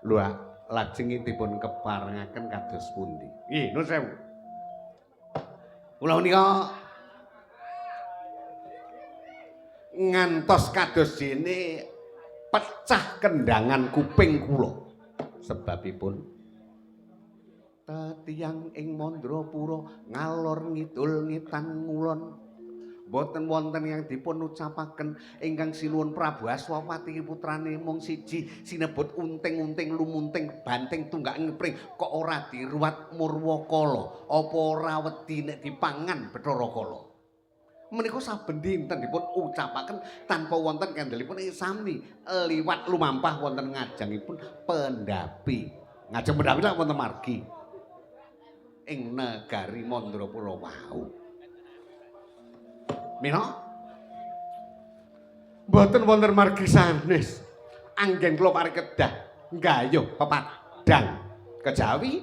Lho lajeng dipun keparengaken kados pundi? Nggih, nuwun sewu. Kula menika ngantos kados dene pecah kendangan kuping kula. Sebabipun tiyang ing Mandrapura ngalor ngidul ngitan ngulon boten wonten yang dipun ucapaken ingkang sinuwun Prabu Aswapati putrane mung siji sinebut unting-unting lumunting banting tunggak ngepring kok ora diruwat Murwakala apa ora wedi nek dipangan Bathara Kala menika saben dinten dipun ucapaken tanpa wonten kandelipun sami liwat lumampah wonten ngajengipun pendapi ngajeng pendapi lak wonten margi ing negari Mandrapura wau Mila mboten wonten margi sanes anggen kula parikedah nggayuh pepadang kejawi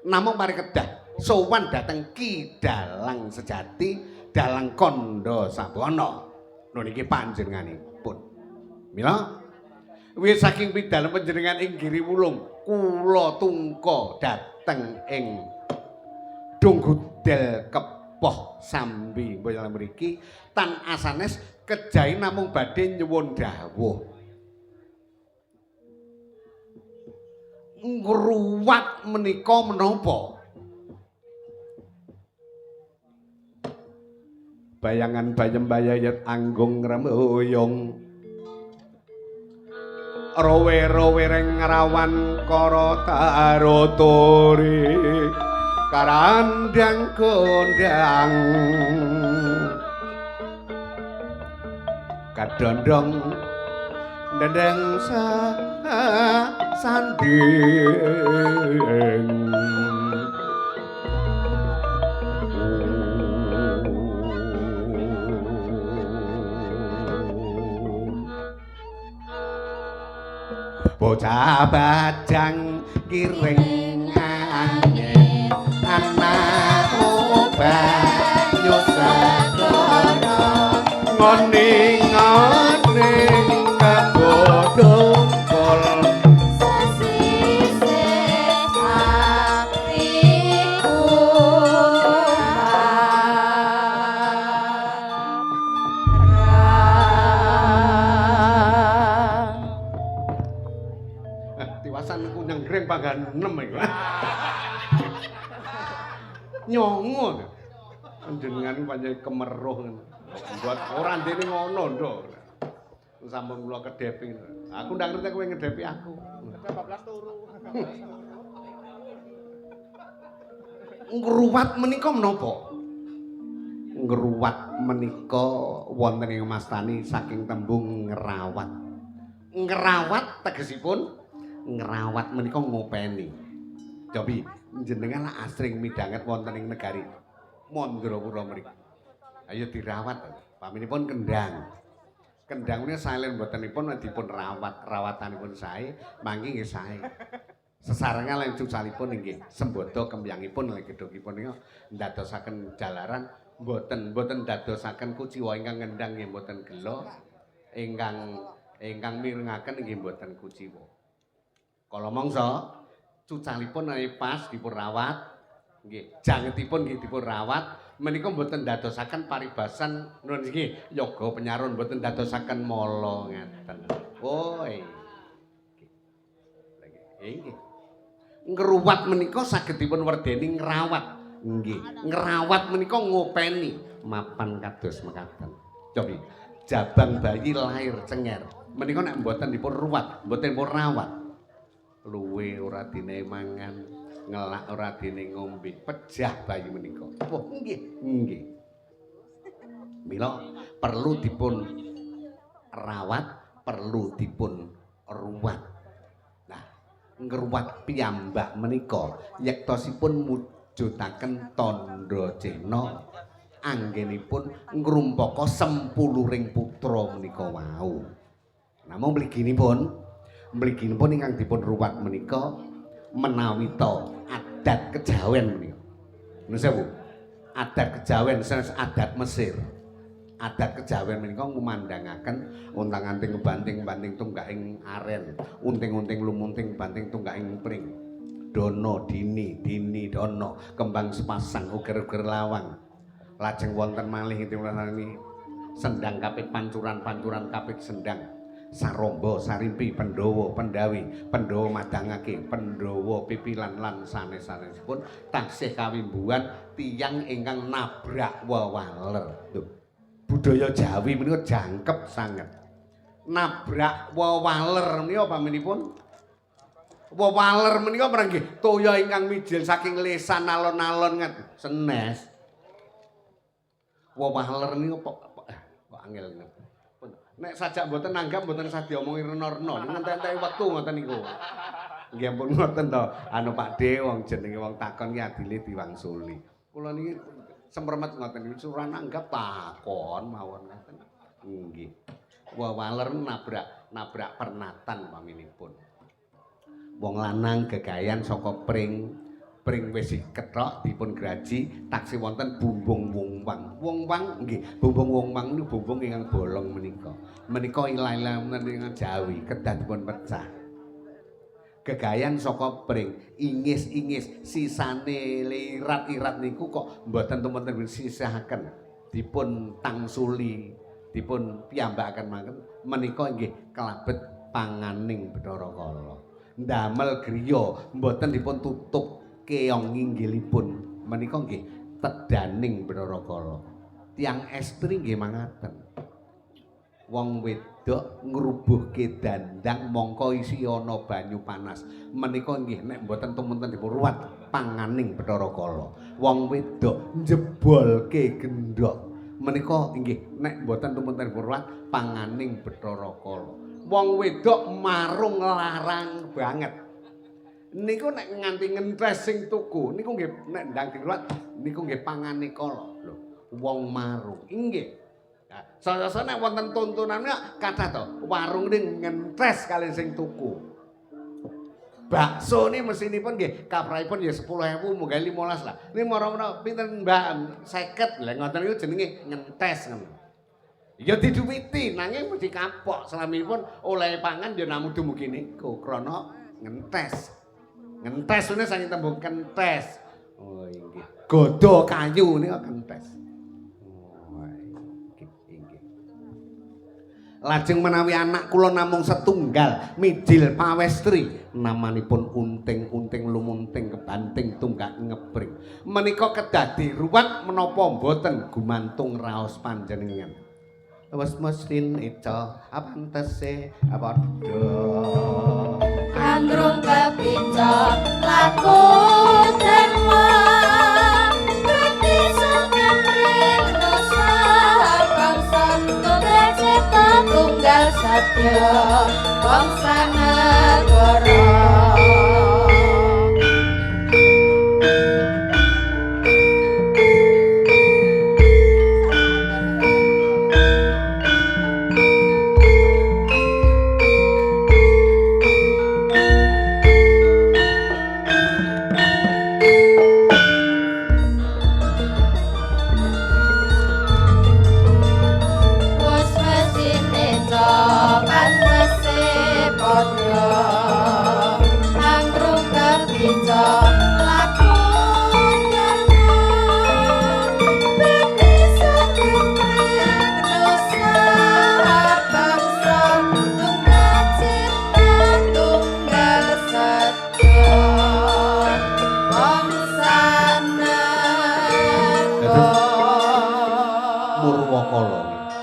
namung parikedah sowan dhateng Ki Dalang Sejati Dalang Kandha Sabana lho niki panjenenganipun mila wiwit saking pidalem panjenengan ing Giriwulung kula tungka dhateng ing Dunggudel Kepoh sambi mboten mriki tan asanes kejahi namung badhe nyuwun dawuh ngruwat menika menapa bayangan bayem bayayat anggung ngremuyung rowe-rowe reng rawan kara taruturi karandang kondang kadondong ndendeng sanding bocah bajang kiring angin anak banyu segara ngoning-ngoning kagodhong pol sesisih saktiku tiwasan ku nyenggreng panggan 6 iku nyongo panjenengan pancen kemeruh buat ora ndene ngono nduk sampun kula kedepi aku ndak ngerti kowe ngedepi aku 12 turu ngruwat menika menapa ngruwat menika wonten ing mastani saking tembung ngrawat ngrawat tegesipun ngrawat menika ngopeni Jobi jenengan lah asring midhanget wonten ing negari Mandrapura mriku ayo dirawat paminipun kendang kendang menika salen botenipun dipun rawatanipun sae mangke nggih sae sesarengan lan cucalipun nggih sembodo kembyangipun lan gedhokipun nika ndadosaken jalaran mboten ndadosaken kuciwa ingkang ngendang nggih mboten gelo ingkang mirengaken nggih mboten kuciwa kala mangsa cucalipun pas dipun rawat nggih jangetipun nggih dipun rawat menika mboten ndadosaken paribasan nuwun nggih yoga penyarun mboten ndadosaken mala ngeten oh nggih ngruwat menika saged dipun werdeni ngrawat nggih ngrawat menika ngopeni mapan kados mekaten cobi jabang bayi lahir cenger menika nek mboten dipun ruwat mboten dipun rawat luwe ora dene mangan ngelak ora dene ngombe pejah bayi menika oh nggih mila perlu dipun rawat perlu dipun ruwat nah ngruwat piyambak menika yektosipun mujudaken tandha cena anggenipun ngrumpaka sempuluring putra menika wau namung mliginipun ingkang dipun ruwat menika menawi ta adat kejawen menika. Nuwun sewu. Adat kejawen sanes adat Mesir. Adat kejawen menika ngumandangaken untang-anting banting-banting tunggaking aren, unting-unting lumunting banting tunggaking pring. Dono dini dono, kembang sepasang uger-uger lawang. Lajeng wonten malih ini sendang kapit pancuran kapit sendang. Saromba sarimpi Pandhawa Pandhawi Pandhawa madangake Pandhawa pipilan lan sanes-sanesipun taksih kawimbuhan tiyang ingkang nabrak wewaler. Budaya Jawi menika jangkep sanget. Nabrak wewaler menika paminipun wewaler menika meneh nggih toya ingkang mijil saking lesan alon-alon senes. Wewaler niku kok angel. Nek sajak mboten nanggap mboten sadya omongi rena-rena ngentek-entek wektu ngoten niku. Nggih ampun ngoten to. Anu Pak De wong jenenge wong takon ki adile diwangsuli. Kula niki sempremet ngoten niku surah nanggap takon mawon ngoten. Nggih. Wewaler nabrak pernatan paminipun. Wong lanang gegayan saka pring wis kethok dipun graji taksih wonten bumbung wungwang. Wungwang nggih, bumbung wungwang niku bumbung ingkang bolong menika. Menika ilah-ilah menika Jawi kedah dipun pecah. Gegayan saka pring, ingis-ingis sisane lirat-irat niku kok mboten temen-temen sisihaken. Dipun tangsuli, dipun piyambakaken mangken menika nggih kalebet panganing Bathara Kala. Ndamel griya mboten dipun tutup keong inggilipun menika nggih tedaning Bathara Kala. Tiang estri nggih mangaten. Wong wedok ngrubuhke dandang mongko isi ana banyu panas. Menika nggih nek mboten tumunten dipun ruwat panganing Bathara Kala. Wong wedok njebolke gendhok. Menika nggih nek mboten tumunten dipun ruwat panganing Bathara Kala. Wong wedok marung larang banget. Niku nek nganti ngentres sing tuku niku nggih nek ndang diruwat niku nggih pangane kala lho wong marung inggih. Nah, saya nek wonten tuntunane kathah to warung ning ngentres kaliyan sing tuku. Bakso ni mesinipun nggih kaprahipun ya 10.000 munggah 15 lah. Ini mara-mara pinten Mbak 50 lha ngoten niku jenenge ngentes ngono. Ya diduwiti nanging mesti kapok salaminipun oleh pangan ya namung dumugi niku krana ngentes. Ngentes ini saking tembung kentes. Oh inggih. Godho kayu nika kentes. Oh inggih. Lajeng menawi anak kula namung setunggal, mijil pawestri, namanipun unting-unting lumunting kebanting tunggak ngepring. Menika kedah diruwat menapa mboten gumantung raos panjenengan. Wes mestin ica apantese padha Anggrung kepincok laku dharma Bukti sugeng rindosa Bangsa tunggal cipta tunggal satya Bangsa negara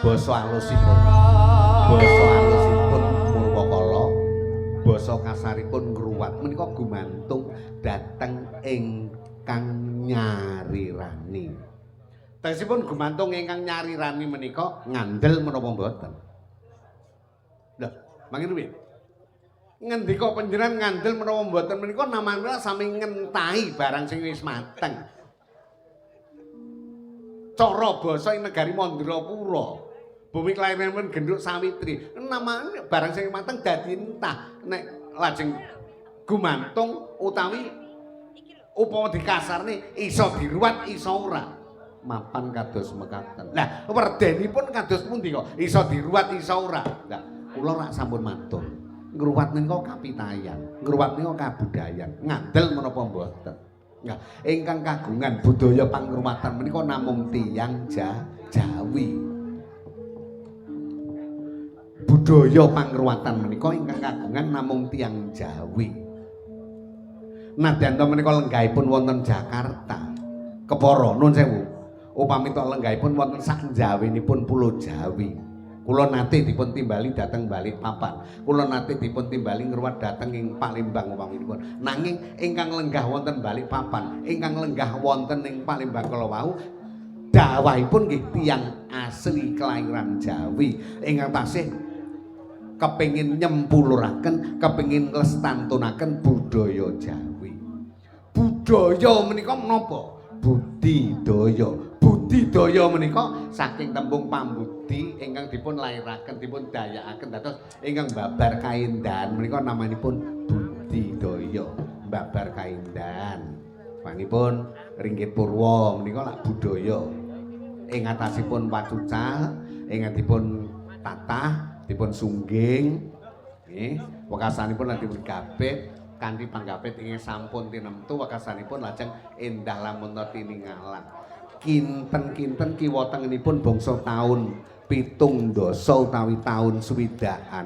basa alusipun Murwakala basa kasaripun ngruwat menika gumantung dhateng ingkang nyarirani. Tegesipun gumantung ingkang nyarirani menika ngandel menapa mboten? Lho, mangke piye? Ngendika panjenengan ngandel menapa mboten menika namanya sami ngentahi barang sing wis mateng. Cara basa ing negari Mandrapura. Bumi kelahiranipun Genduk Sawitri. Namane barang sing mateng dadi entah nek lajeng gumantung utawi upama dikasarne iso diruwat iso ora. mapan kados mekaten. Lah werdenipun kados pundi kok iso diruwat iso ora? Lah kula rak sampun matur. Ngruwat menika kapitayan, ngruwat menika kabudayan. Ngandel menapa mboten? Nah, ingkang kagungan budaya pangruwatan menika namung tiyang Jawi. Budaya pangruwatan menika ingkang kagungan namung tiyang Jawi. Nadyan to menika lenggahipun wonten Jakarta. Kepara nuwun sewu. Upami to lenggahipun wonten sak njawinipun Pulo Jawi. Kula nate dipun timbali dhateng Balikpapan. Kula nate dipun timbali ngruwat dhateng ing Palembang upaminipun. Nanging ingkang lenggah wonten Balikpapan, ingkang lenggah wonten ing Palembang kala wau dawahipun nggih tiyang asli kelahiran Jawi ingkang tasih kepengin nyempuluraken, kepengin nglestantunaken budaya Jawi. Budaya menika menapa? Budidaya. Budidaya menika saking tembung pambudi ingkang dipun lairaken, dipun dayakaken dados ingkang babar kaendahan menika namanipun budidaya. Babar kaendahan. Panipun ringgit purwa menika lak budaya. Ing atasipun pacucal, ingkangipun tatah, dipun sungging, nggih. Wekasanipun lan dipun gabet kanthi panggabet ingkang sampun tinemtu wekasanipun lajeng endah lamun tiningalan. Kinten-kinten kiwa tengenipun bangsa taun 17 utawi taun 60-an.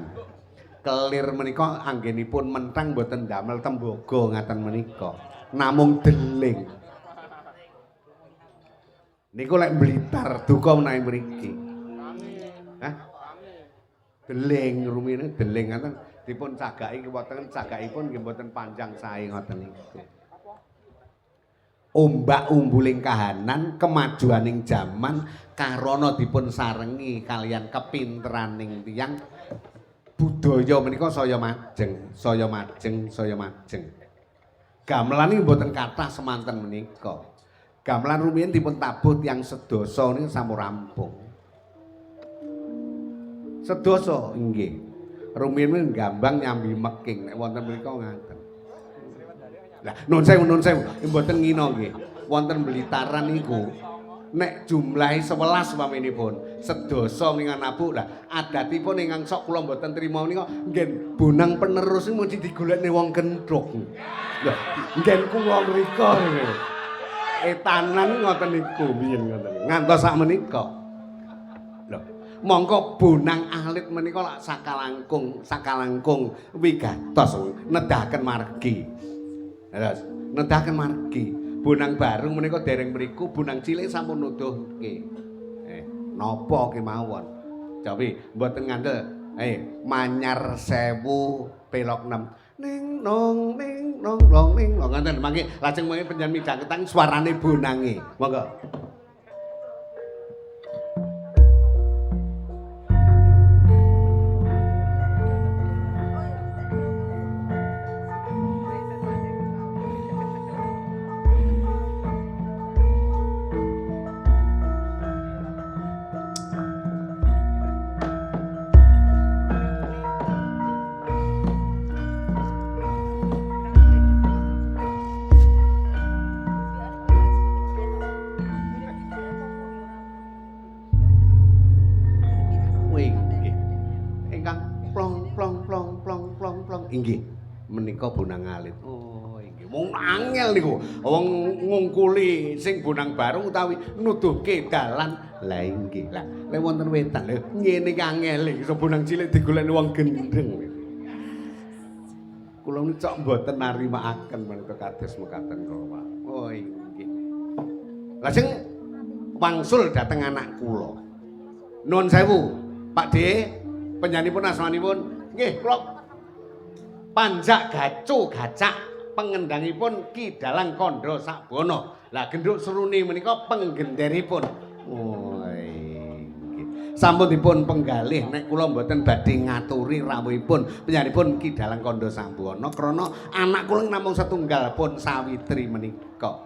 Kelir menika anggenipun mentang boten damel tembaga ngaten menika. Namung deling. Niku lek Blitar duka menawi mriki. Hah? Deling rumine deling ngaten dipun cagaki kiwa tengen cagakipun nggih mboten panjang sae ngoten niku. Ombak umbuling kahanan kemajuaning jaman karana dipun sarengi kalian kepinteraning tiyang budaya menika saya majeng, saya majeng, saya majeng. Gamelan iki mboten kathah semanten menika. Gamelan rumiyin dipun tabuh tiyang sedasa niku sampun rampung. Sedasa nggih. Rumiyin gambang nyambi meking nek wonten menika ngaten. Lah nun sewu mboten ngina nggih. Wonten Blitaran niku nek jumlahe 11 paminipun sedasa mingan abu lah adatipun ingkang sok kula mboten trima menika nggih bonang penerus mung digolekne wong kenthuk. Lah nggih kula mrika niku. Etanan ngoten niku biyen ngoten. Ngantos sak menika. Lho, mongko bonang alit menika lak sakalangkung wigatos nedahaken margi. Terus nedahaken margi. Bonang barung menika dereng mriku, bonang cilik sampun nuduhke. Napa kemawon? Jawi mboten ngandel. Manyar 1000 pelok 6. Ning nong long ning long ngoten mangke lajeng mangke panjenengan midhangetang swarane bonange. Monggo. Inggih menika bonang alit. Oh inggih wong angel niku wong ngungkuli sing bonang barung utawi nuduhke dalan. Lah inggih lah lek wonten wetan lho ngene iki angel iso bonang cilik digoleki wong gendeng. Kula niku cok mboten narimaaken menika kados mekaten kula. Oh inggih. Lajeng wangsul dhateng anak kula. Nuwun sewu Pak D penyanipun asmanipun nggih kula Panjak Gacu Gacak pengendangipun Ki Dalang Kandha Sakbana. Lah genduk seruni menika penggenderipun. Oh nggih. Sampun dipun penggalih nek kula mboten badhe ngaturi rawuhipun penyanipun Ki Dalang Kandha Sakbana krana anak kula namung setunggal pun Sawitri menika.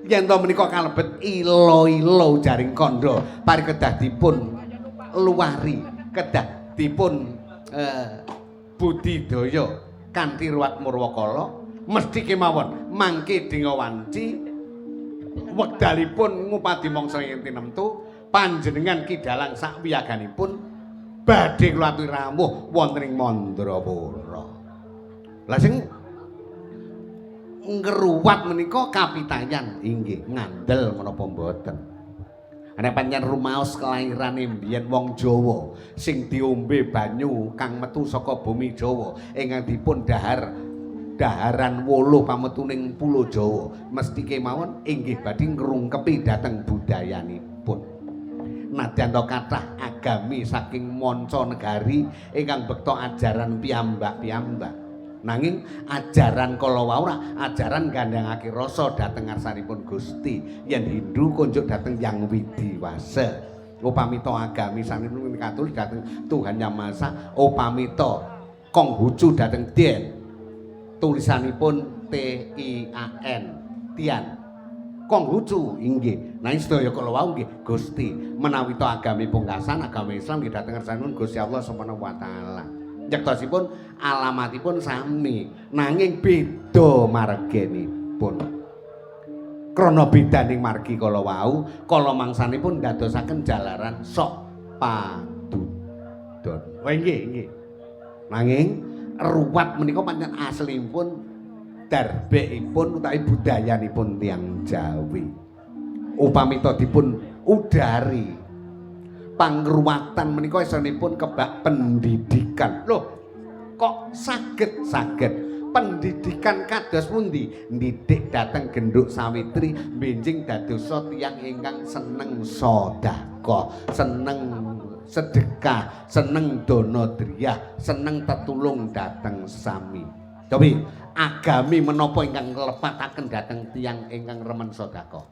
Yen to menika kalebet ilo-ilo jaring kandha parikedah dipun luwari kedah dipun budidaya kanthi ruwat murwakala mesti kemawon mangke dinga wanci wekdalipun ngupadi mangsa ing tinemtu panjenengan Kidalang sak wiyaganipun badhe kula aturi rawuh wonten ing Mandrapura. Lah sing ngruwat menika kapitayan inggih ngandel menapa mboten. Ana pancen rumaos kelairane mbiyen wong Jawa sing diombe banyu kang metu saka bumi Jawa ingkang dipun daharan wolo pametuning pulo Jawa mesti kemawon inggih badhe ngrungkepi dhateng budayanipun. Nadyan to kathah agami saking manca negari ingkang bekta ajaran piyambak-piyambak. Nanging ajaran kala wau ajaran gandhengake rasa dhateng ngarsanipun Gusti. Yen Hindu kunjuk dhateng Yang Widiwasa. Upamita agami sanipun Katolik dhateng Tuhan Yang Maha Esa. Upamita Konghucu dhateng Tien. Tulisanipun T-I-A-N. Tian. Konghucu inggih. Nanging sedaya kala wau nggih Gusti. Menawi to agami pungkasan agami Islam nggih dhateng ngarsanipun Gusti Allah Subhanahu wa taala. Nyektosipun alamatipun sami nanging beda margenipun. Krana bedaning margi kala wau, kala mangsanipun dadosaken jalaran sok padudon. Wah nggih. Nanging ruwat menika pancen aslinipun darbekipun utawi budayanipun tiyang Jawi. Upamita dipun udari pangruwatan menika esanipun kebak pendidikan. Loh, kok saged pendidikan kados pundi? Ndidik dhateng Genduk Sawitri benjing dadosa tiyang ingkang seneng sedekah, seneng sedekah, seneng dana driyah, seneng tetulung dhateng sesami. Tapi agami menapa ingkang nglepataken dhateng tiyang ingkang remen sedekah?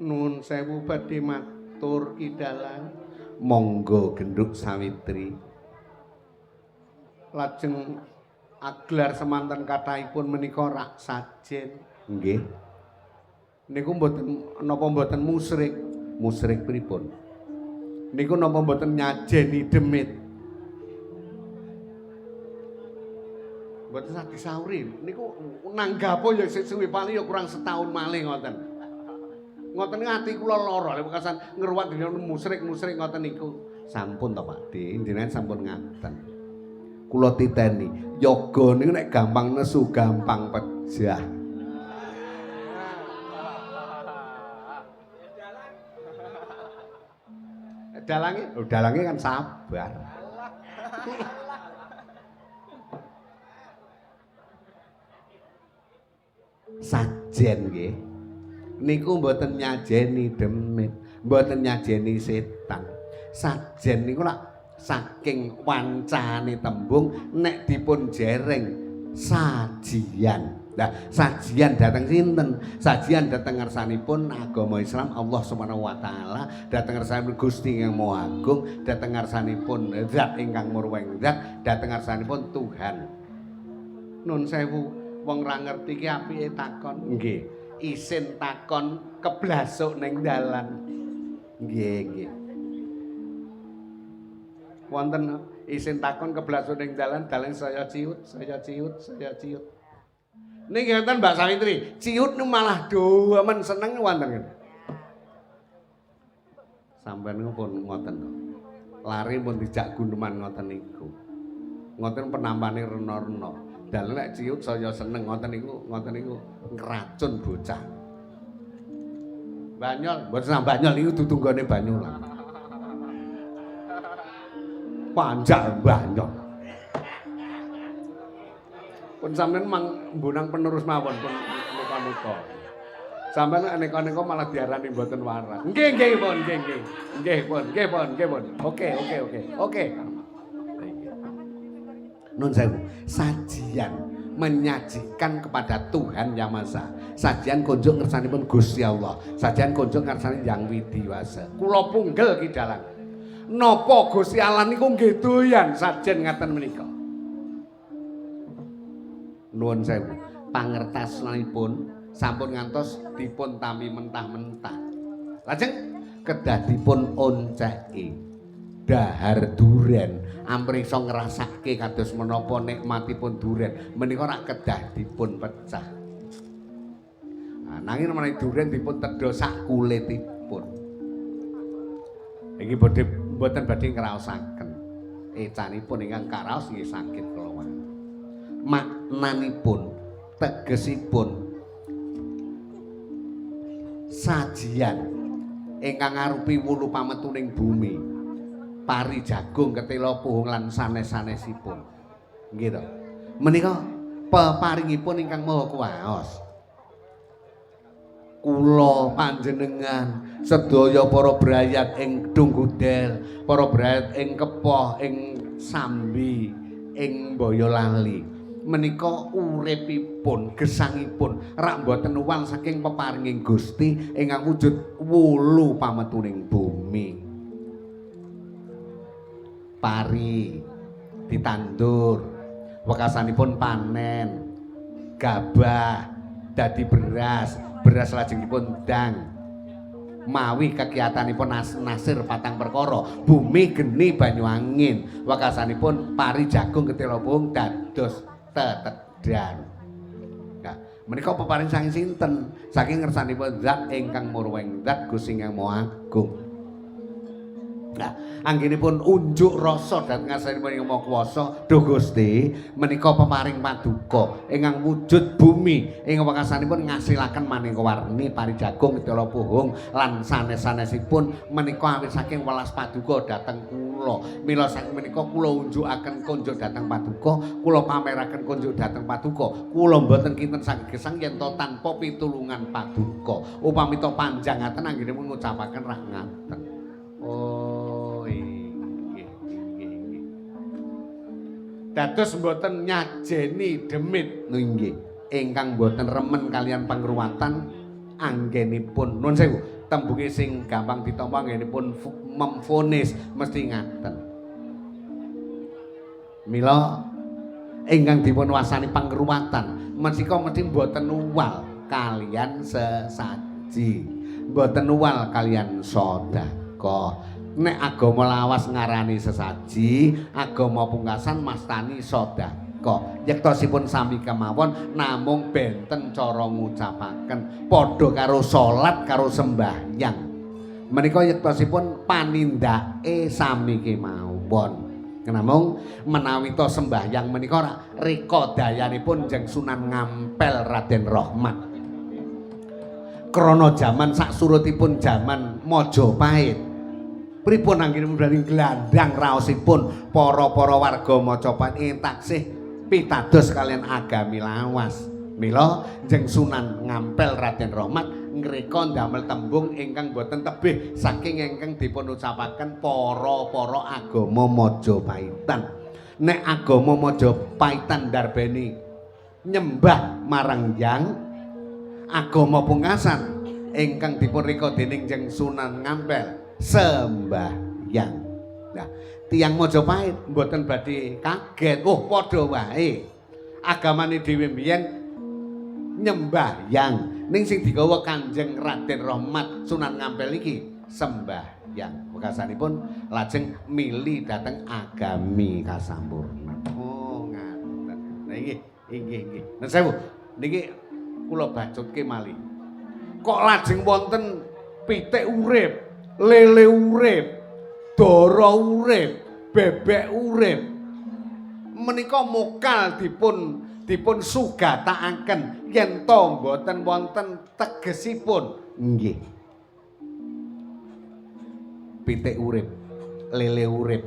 Nuwun sewu badhe matur Kidalang. Monggo Genduk Sawitri. Lajeng aglar semanten kathahipun menika rak sajen. Nggih. Niku mboten napa mboten musyrik. Musyrik pripun? Niku napa mboten nyajeni demit. Mboten sadi sauri. Niku nanggapa ya sik suwi paling ya kurang setahun malih ngoten. Ngoten ati kula lara lek kasan ngruwat dina musyrik-musyrik ngoten niku. Sampun to Pakde, jenengan sampun ngaten. Kula titeni, yoga niku nek gampang nesu gampang pejah. Dalange kan sabar. Sajen nggih. Niku mboten nyajeni demit, mboten nyajeni setan. Sajen niku lak saking wancane tembung nek dipun jereng sajian. Nah, sajian dhateng sinten? Sajian dhateng ngarsanipun agama Islam Allah Subhanahu wa taala, dhateng ngarsanipun Gusti Yang Maha Agung, dhateng ngarsanipun Zat ingkang murweng zat, dhateng ngarsanipun Tuhan. Nun sewu, wong ra ngerti ki apike takon. Nggih. Isin takon keblasuk ning dalan. Nggih. Wonten isin takon keblasuk ning dalan saya ciut. Niki ngoten Mbak Sawitri, ciut nu malah doemen seneng wonten. Sampeyan niku pun ngoten to. Lari pun dijak guneman ngoten niku. Ngoten penampane rena-rena. Dalan nek ciut saya seneng ngoten niku ngracun bocah. Banyol, mboten sampe Banyol niku dudu nggone Banyulan. Panjak Banyol. Pun sampeyan mang mbunang penerus mawon pun muka-muka. Sampeyan neka-neka malah diarani mboten waras. Nggih pun. Oke. Nun sewu, sajian menyajikan kepada Tuhan Yang Maha Esa. Sajian kunjuk ngersanipun Gusti Allah. Sajian kunjuk ngersani Yang Widiwasa. Kula punggel Kidalang. Napa Gusti Allah niku nggih doyan sajian ngaten menika. Nuwun sewu, pangertosanipun sampun ngantos dipun tampi mentah-mentah. Lajeng kedah dipun onceki. dahar duren ampriksa ngrasake kados menapa nikmatipun duren menika rak kedah dipun pecah. Nanging menawi duren dipun tedha sak kulitipun. Iki boten badhe ngraosaken. Ecanipun ingkang karaos nggih saged kula. Maknanipun tegesipun sajian ingkang arupi wulu pametuning bumi. Pari jagung ketela puhung lan sanes-sanesipun. Nggih to. Menika peparingipun ingkang maha kuwaos. Kula panjenengan sedaya para brayat ing Dunggudel, para brayat ing Kepoh, ing Sambi, ing Boyolali. Menika uripipun, gesangipun rak boten uwal saking peparinging Gusti ingkang wujud wulu pametuning bumi. Pari ditandur, wekasanipun panen, gabah dadi beras, beras lajengipun dang. Mawi kegiatanipun nasir patang perkara, bumi geni banyu angin, wekasanipun pari jagung ketela puhung dados tetedan. Nah, menika peparing saking sinten? Saking ngersanipun Zat ingkang murweng Zat Gusti Ingkang Maha Agung. Nah, anggenipun unjuk rasa dhateng ngarsanipun Ingkang Maha Kuwasa, Duh Gusti, menika peparing paduka ingkang wujud bumi ing wekasanipun ngasilaken maneka warni pari jagung ketela puhung lan sanes-sanesipun menika awit saking welas paduka dhateng kula. Mila saking menika kula unjukaken kunjuk dhateng paduka, kula pameraken kunjuk dhateng paduka. Kula mboten kinten saged gesang yen to tanpa pitulungan paduka. Upami to panjangaken anggenipun ngucapaken rak ngaten. Oh inggih. Dados mboten nyajeni demit nggih. Ingkang mboten remen kalian pangruwatan anggenipun nuwun sewu tembunge sing gampang ditampa anggenipun memfonis mesti ngaten. Mila ingkang dipun wasani pangruwatan menika mesti mboten uwal kalian sesaji. Mboten uwal kalian sedekah. Nek agama lawas ngarani sesaji, agama pungkasan mastani sedekah. Yektosipun sami kemawon namung benten cara ngucapaken padha karo salat karo sembahyang. Menika yektosipun panindake sami kemawon. Namung menawi to sembahyang menika ora reka dayanipun Jeng Sunan Ngampel Raden Rahmat. Krana jaman sak surutipun jaman Majapahit. Pripun anggenipun berani glandang raosipun para-para warga Majapahit ing taksih pitados kalian agami lawas. Mila Jeng Sunan Ngampel Raden Rahmat ngreka ndamel tembung ingkang boten tebih saking ingkang dipun ucapaken para-para agama Majapahitan. Nek agama Majapahitan ndarbeni nyembah marang Hyang, agama pungkasan ingkang dipun reka dening Jeng Sunan Ngampel sembahyang. Nah, tiyang Majapahit mboten badhe kaget. Oh, padha wae. Agamane dhewe mbiyen nyembahyang. Ning sing digawa Kanjeng Raden Rahmat Sunan Ngampel iki sembahyang. Wekasanipun lajeng mili dhateng agami kasampurna. Oh, ngaten. Nah, inggih. Nah, sewu. Niki kula bacutke malih. Kok lajeng wonten pitik urip, lele urip, dara urip, bebek urip. Menika mokal dipun sugatakaken yen to mboten wonten tegesipun. Nggih. Pitik urip, lele urip,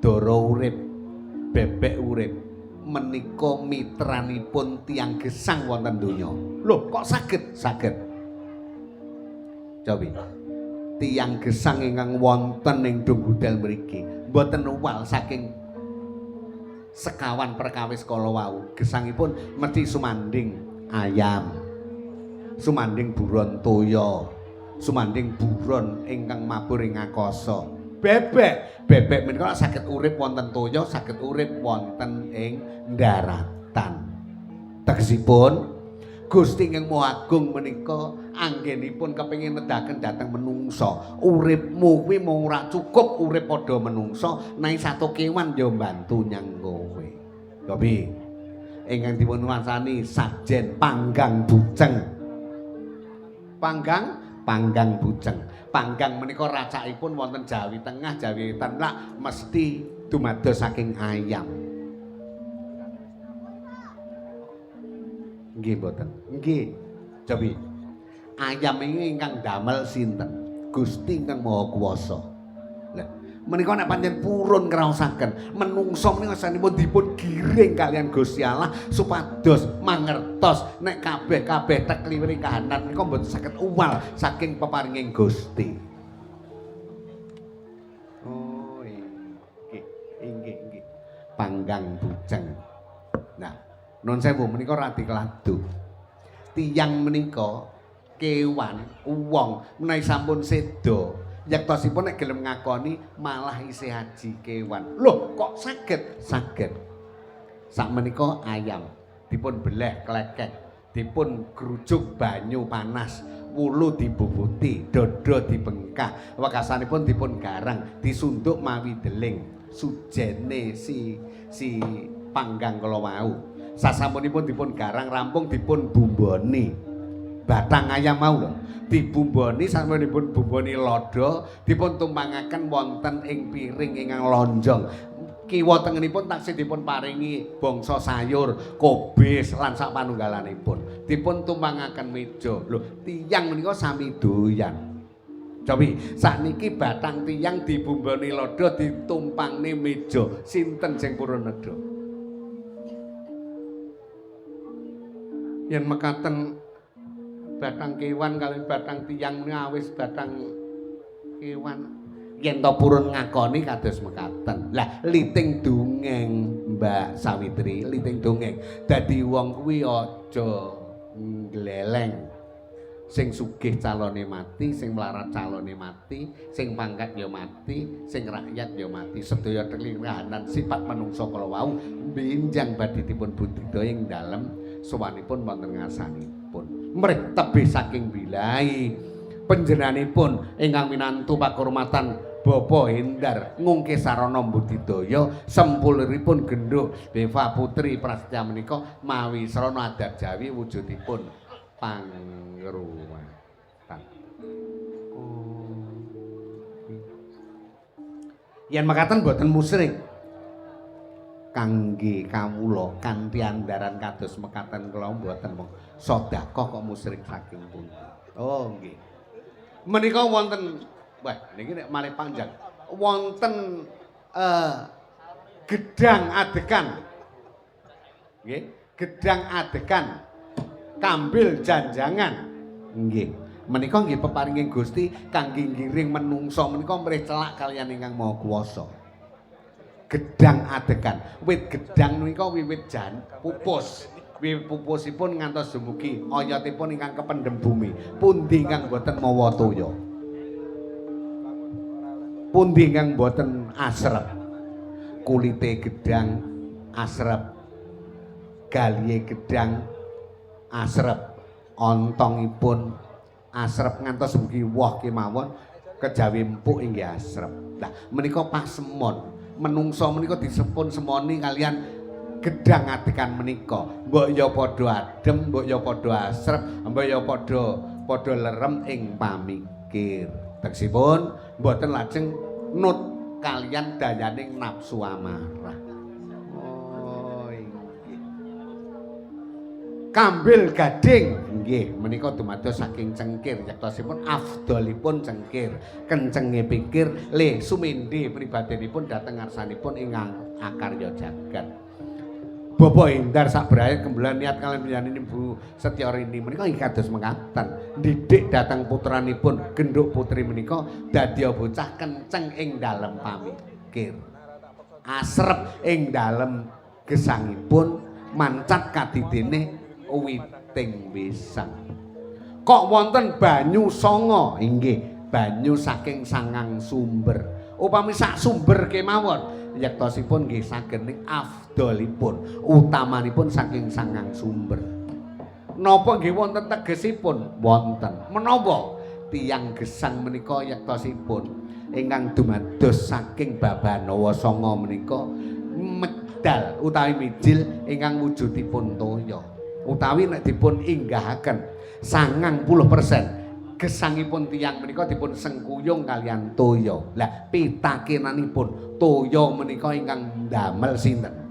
dara urip, bebek urip. Menika mitranipun tiyang gesang wonten donya. Lho, kok saged? Saged. Cobi. Tiyang gesang ingkang wonten ing Dunggudel mriki mboten uwal saking sekawan perkawis kala wau. Gesangipun mesti sumanding ayam, sumanding buron toya, sumanding buron ingkang mabur ing akasa. Bebek menika saged urip wonten toya, saged urip wonten ing daratan. Tegesipun Gusti ingkang Maha Agung menika anggenipun kepengin nedahaken dhateng menungsa. Uripmu kuwi mung ora cukup urip padha menungsa, nanging satu kewan ya mbantu nyang kowe. Ya piye? Ingkang dipun wansani Sajen Panggang Bujeng. Panggang Bujeng. Panggang menika racakipun wonten Jawi Tengah, Jawi Wetan mesti dumados saking ayam. Nggih mboten. Nggih. Jawi. Ayam ini ingkang damel sinten? Gusti ingkang Maha Kuwasa. Lah, menika nek pancen purun ngraosaken, menungsa menika saenipun dipun giring kalian Gusti Allah supados mangertos nek kabeh-kabeh tekliwiri kahanan menika mboten saged uwal saking peparinging Gusti. Oh, inggih. Panggang Bujeng. Nah, nun sewu menika radi keladu. Tiyang menika kewan, wong menawi sampun seda, yektosipun nek gelem ngakoni malah isih haji kewan. Loh, kok saged? Saged. Sakmenika ayam dipun beleh klekek, dipun grujuk banyu panas, wulu dibubuti, dada dibengkah, wekasanipun dipun garang, disunduk mawi deling, sujene si panggang kala wau. Sasampunipun dipun garang rampung dipun bumboni batang ayam mau lho, dibumboni sasampunipun bumboni lada dipun tumpangaken wonten ing piring ingkang lonjong. Kiwa tengenipun taksih dipun paringi bangsa sayur, kobis lan sak panunggalanipun. Dipun tumpangaken meja. Lho, tiyang menika sami doyan. Jawi, sakniki batang tiyang dibumboni lada ditumpangne meja. Sinten sing purun nedha? Yen mekaten batang kewan kaliyan batang tiyang awis batang kewan yen to purun ngakoni kados mekaten. Lah liting dongeng Mbak Sawitri, liting dongeng. Dadi wong kuwi aja gleleng. Sing sugih calone mati, sing melarat calone mati, sing pangkat ya mati, sing rakyat ya mati. Sedaya kelingahanan sifat manungsa kala wau benjang badhe dipun budidaya ing dalem sowanipun wonten ngarsanipun. Mrih tebih saking bilahi panjenenganipun ingkang minantu pakurmatan Bapa Hendar ngungkih sarana budidaya sempuliripun genduk Deva Putri Prasetya menika mawi sarana adat Jawi wujudipun pangruwatan. Yen mekaten boten musyrik kangge kawula kanthi andaran kados mekaten kula mboten mung sedekah kok musyrik saking pundi. Oh nggih. Menika wonten wah niki nek malih panjang. Wonten gedang adegan. Nggih, gedang adegan kambil janjangan. Nggih. Menika nggih peparinging Gusti kangge ngiring menungsa menika mrih celak kaliyan ingkang Maha Kuwasa. Gedang adegan. Wit gedang menika wiwit jan pupus. Wiwit pupusipun ngantos dumugi oyotipun ingkang kependhem bumi. Pundi ingkang boten mawa toya? Pundi ingkang boten asrep? Kulite gedang asrep. Galihe gedang asrep. Ontongipun asrep ngantos dumugi woh kemawon kejawi empuk inggih asrep. Lah menika pasemon. Menungsa menika disepun semoni kalian gedang adegan menika. Mbok ya padha adem, mbok ya padha asrep, mbok ya padha lerem ing pamikir. Tegesipun mboten lajeng nut kalian dayaning nafsu amarah. Oh inggih. Kambil gading nggih menika dumados saking cengkir yektosipun afdolipun cengkir kencenge pikir le sumende pribadinipun dhateng ngarsanipun ingkang akarya jagat. Bapak Hendar sabraya kembulan niat kalian panjenenganipun Bu Setyarini menika inggih kados mekaten ndidik dhateng putranipun genduk putri menika dadi bocah kenceng ing dalem pamikir asrep ing dalem gesangipun mancat kadidene witing wisang. Kok wonten banyu sanga? Inggih, banyu saking sangang sumber. Upami sak sumber kemawon, yektosipun nggih saged ing afdolipun, utamanipun saking sangang sumber. Napa nggih wonten tegesipun? Wonten. Menapa tiyang gesang menika yektosipun ingkang dumados saking Babanawa Sanga menika medal utawi mijil ingkang wujudipun toya. Utawi nek dipun inggahaken 90% gesangipun tiyang menika dipun sengkuyung kalian toya. Lah pitakenanipun toya menika ingkang ndamel sinten?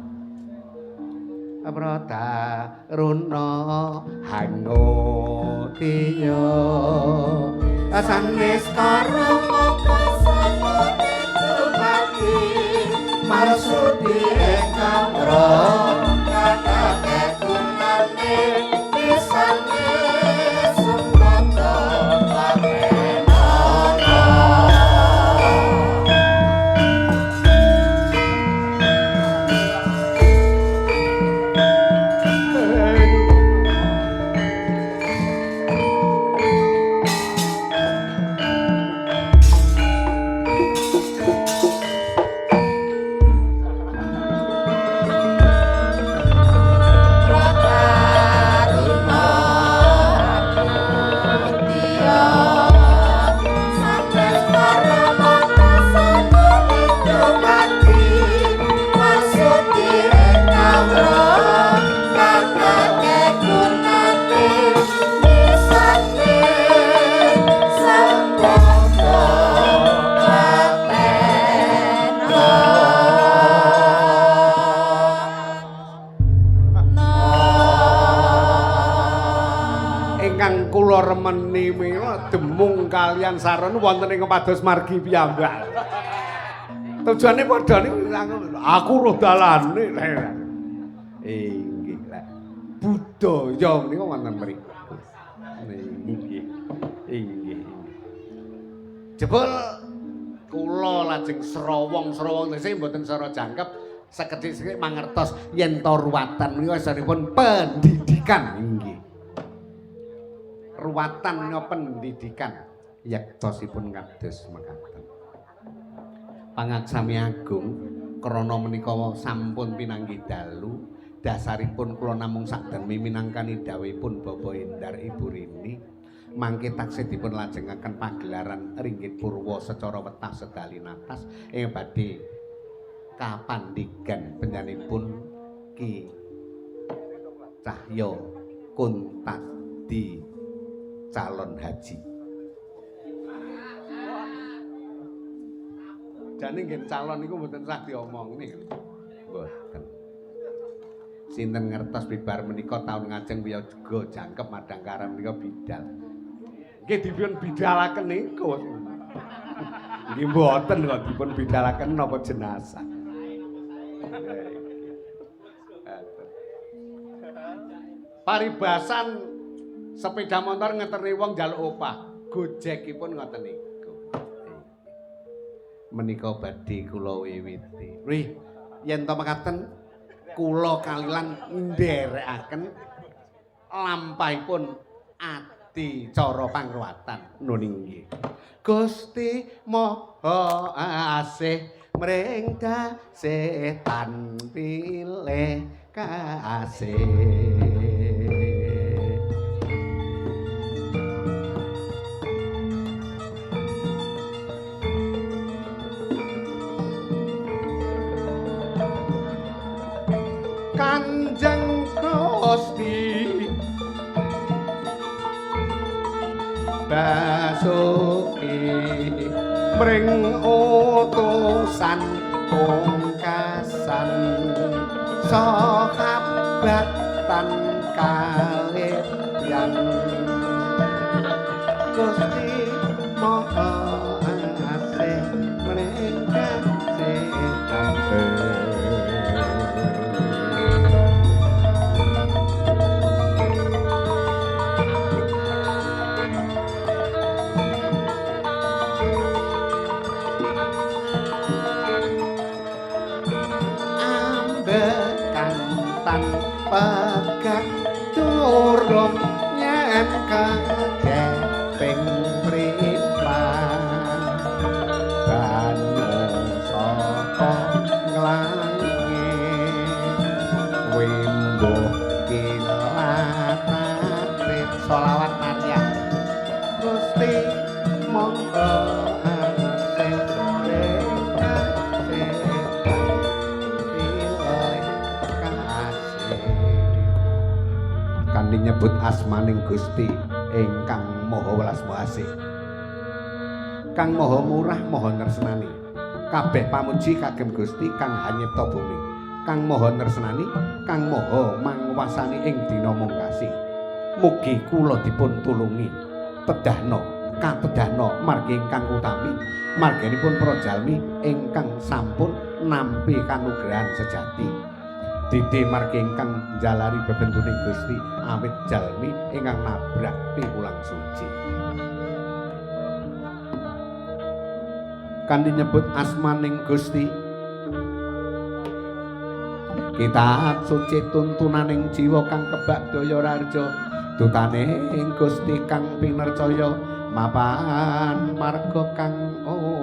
Prata runa hangotiya sanes karama pasane tubati marsudi ingkang kakake gunane pisane sembada kula remeni mila demung kalian saron wonten ing pados margi piyambak. Tujuane padha niku aku roh dalane. Inggih lah. Budaya menika wonten mriku. Inggih. Inggih. Jebul kula lajeng srawong-srawong tesih mboten sara jangkep sekedhik-sekedhik mangertos yen to ruwatan menika asalipun pendidikan. Inggih. Ruwatan pendidikan yektosipun kados mekaten. Pangaksami agung krana menika sampun pinanggih dalu dasaripun kula namung sakdemi minangkani dawuhipun Bapak Endar Ibu Rini mangke taksih dipun lajengaken pagelaran ringgit purwa secara wetah sedali natas ing badhe kapandikan penyanipun Ki Cahya Kuntadi calon haji. Jane nggih calon niku mboten sah diomongni. Mboten. Sinten ngertos bibar menika taun ngajeng wiyaga jangkep Madangkara menika bidal. Nggih dipun bidalaken niku. Nggih mboten kok dipun bidalaken napa jenazah. Paribasan sepeda motor ngeteri wong njaluk opah, gojekipun ngoten niku. Menika badhe kula wiwiti. Wih, yen to mekaten kula kalilan nderekaken lampahipun ati cara pangruwatan nun inggih. Gusti Maha Asih mring setan pilih kasih. Kanjeng Gusti Basuki mring utusan pungkasan sahabatan kaliyan Gusti Maha Asih mring setan pegat turun yen kageping mripat banyu saka nglangi wimbuh kilatan kanthi nyebut asmaning Gusti ingkang Maha Welas Asih. Kang Maha Murah Maha Nresnani. Kabeh pamuji kagem Gusti kang hanyipta bumi. Kang Maha Nresnani, kang Maha mangwasani ing dina mungkasi. Mugi kula dipun tulungi. Tedahna katedahna margi ingkang utami, marganipun para jalmi ingkang sampun nampi kanugrahan sejati. Didi margi ingkang jalari bebentuning Gusti awit jalmi ingkang nabrak piwulang suci. Kanthi nyebut asmaning Gusti kitab suci tuntunaning jiwa kang kebak daya raja dutaning Gusti kang pinercaya mapan marga kang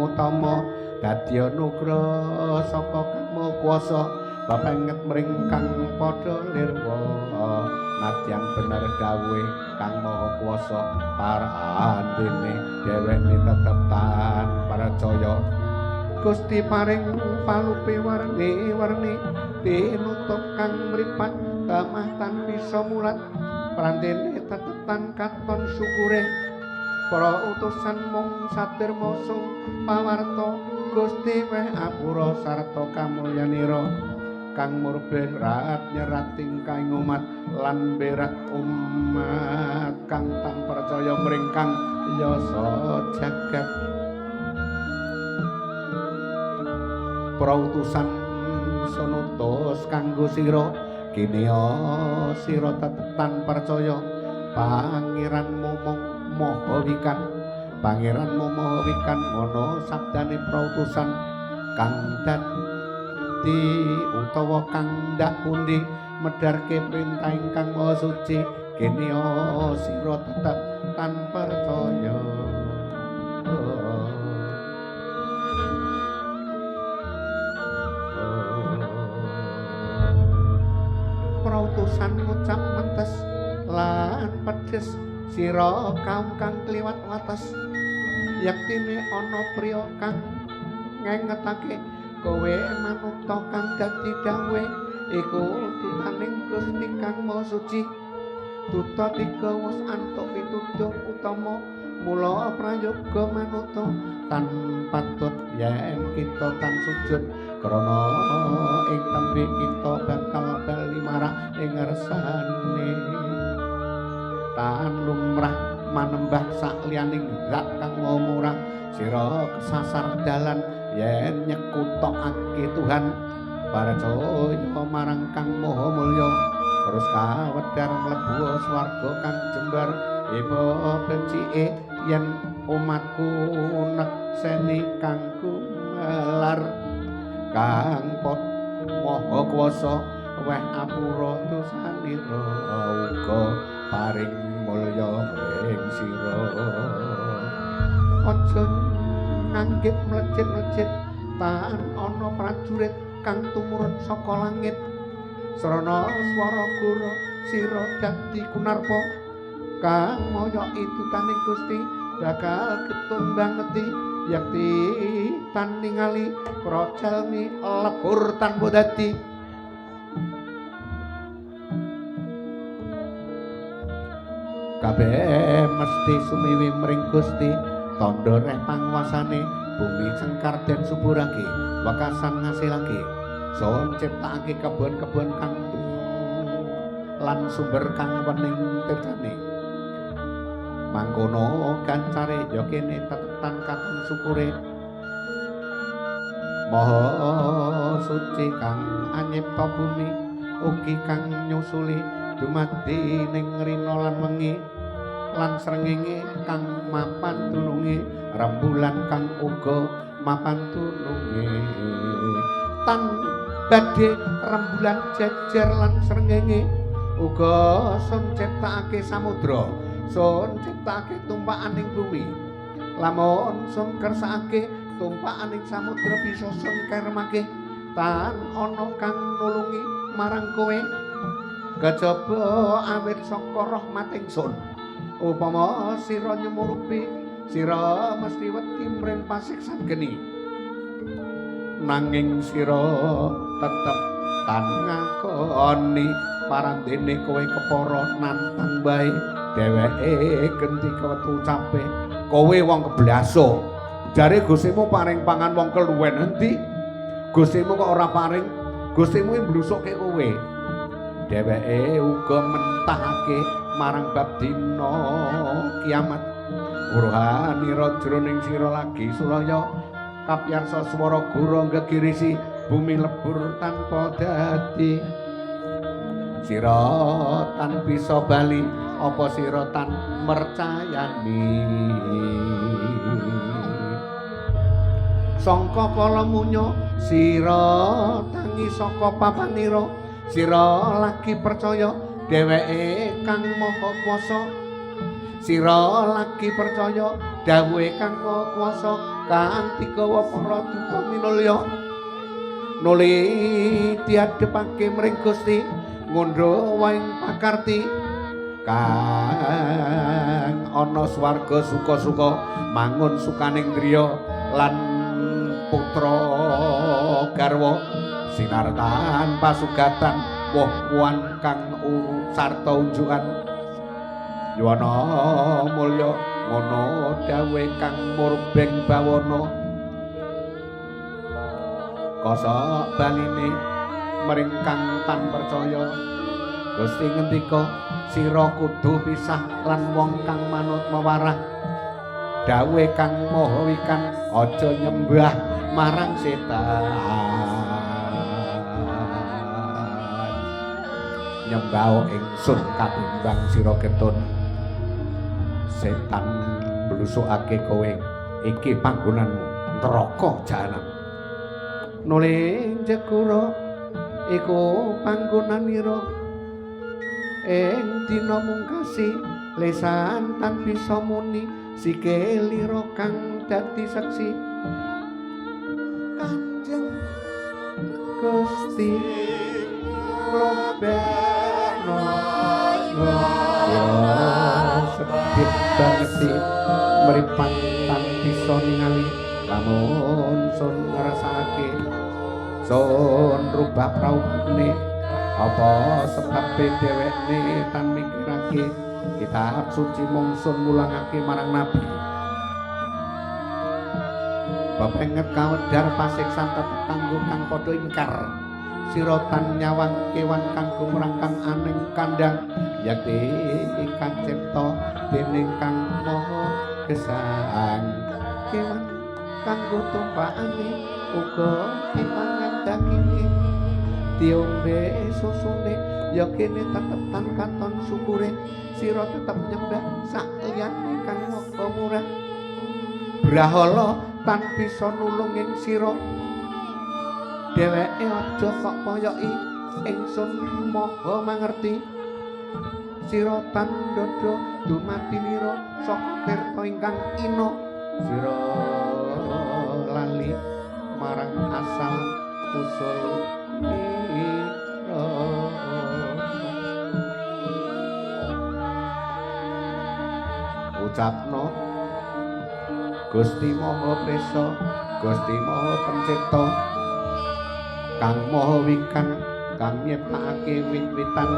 utama dadi anugrah saka Kang Maha Kuwasa bapenget mring kang padha lirwa nadyan bener dawuhe Kang Maha Kuwasa parandene dheweke tetepan percaya Gusti paring palupe warni-warni pinutup kang mripat tamah bisa mulat prantene tetepan katon syukure para utusan mung saderma sung pawarta Gusti weh apura sarta kamulyanira kang murbeng rat nyerat tingkahing umat lan berat umat kang tan percaya mring kang yasa jagat para utusan sunutus kanggo sira kene sira tetepan percaya pangeranmu mung maha wikan pangeranmu maha wikan ngono sabdane para utusan kang dadi utawa kang ndak pundi medharke perintah ingkang maha suci kene sira tetep tan percaya prautusan ngucap mentes lan pedes sira kaum kang kliwat wates yaktine ana priya kang ngengetake kowe manungsa kang dadi dawuhe iku tutaning Gusti kang maha suci tuta tiga wis antuk pituduh utama mula prayoga manungsa tan patut yen kita tan sujud krana ing tembe kita bakal bali marang ing ngersane tan lumrah manembah sakliyaning zat kang maha murah sira kesasar dalan yen nyekutokake Tuhan paracaya marang kang maha mulya terus kawedhar mlebu swarga kang jembar iba becike yen umatku nekseni kang kumelar kang maha kuwasa weh apura dosanira uga paring mulya ing sira aja nganggep mlecet-mlecet tan ana prajurit kang tumurun saka langit srana swara guru sira dadi kunarpa kang maya idutaning Gusti bakal ketun bangeti yakti tan ningali para jalmi lebur tanpa dadi kabeh mesti sumiwi mring Gusti tandha reh pangwasane bumi cengkar den suburake wekasan ngasilake saha ciptakake kebon-kebon kang lan sumber kang wening tirtane mangkono kancare ya kene tetepan katon syukure maha suci kang anyipta bumi ugi kang nyusuli dumadi ning rina lan wengi lan srengenge kang mapan dununge rembulan kang uga mapan dununge tan badhe rembulan jejer lan srengenge uga sun ciptakake samudra sun ciptakake tumpakan ing bumi lamun sun kersakake tumpakan ing samudra bisa sun kermake tan ana kang nulungi marang kowe kejaba awit saka rahmat ingsun upama sira nyumurupi sira mesti wedi mring pasiksan geni nanging sira tetep setan ngakoni parandene kowe kepara nantang bae dheweke genti kewetu cape kowe wong keblaso jare Gustimu paring pangan wong keluwen endi Gustimu kok ora paring Gustimu mblusukke kowe dheweke uga mentahake marang bab dina kiamat Urhanira jroning sira lagi Suraya kapyarsa swara guru gegirisi bumi lebur tanpa dadi sira tan bisa bali apa sira tan mercayani sangka kala munyo sira tangi saka papanira sira lagi percaya dheweke kang maha kuwasa sira lagi percaya dawuhe kang maha kuwasa kanthi gawa para duka minulya nuli diadhepake mring Gusti ngundha waing pakarti kang ana swarga suka-suka mangun sukaning griya lan putra garwa sinartan pasugatan woh-wohan kang sarta unjukan yuwana mulya ngono dawuhe kang murbeng bawana kosok baline mring kang tan percaya Gusti ngendika sira kudu pisah lan wong kang manut mewarah dawuhe kang maha wikan aja nyembah marang setan nyembah ingsun katimbang sira ketun setan blusukake kowe iki panggonanmu neraka jahanam nuli jegura iku panggonanira ing dina mungkasi lesan tan bisa muni sikilira kang dadi saksi Kanjeng Gusti lobeno sedhip banget mripat tan bisa ningali lamun sun ngrasake sun rubah praune apa sebab dheweke tan mikirake kitab suci mung sun mulangake marang nabi Bapenget kawedhar pasiksan tetep kanggo kang padha ingkar sira tan nyawang kewan kanggo mrangkang aning kandhang yakti ikan cipta dening kang maha gesang kewan kanggo tumpakane uga dipangan daginge diombe susune ya kene tetep tan katon syukure sira tetep nyembah sak liyane kang maha murah Brahala tan bisa nulung ing sira dheweke aja kok poyoki ingsun maha mangerti sira tan dada dumatinira saka tirta ingkang ina sira lali marang asal usul ira ucapno Gusti Maha Prisa Gusti Maha Pencipta kang maha wikan kang nyiptakake wit-witan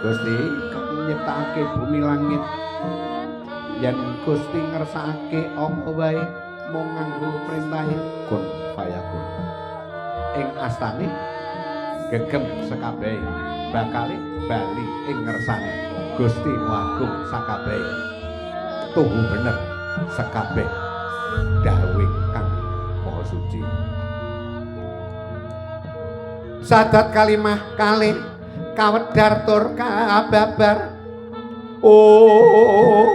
Gusti kang nyiptakake bumi langit yen Gusti ngersakake apa wae mung nganggo perintahe kun fayakun ing astane gegem sekabehe bakale bali ing ngersane Gusti Agung sakabehe tuhu bener sekabeh dawuh kang maha suci sadat kalimah kalih kawedhar tur kababar oh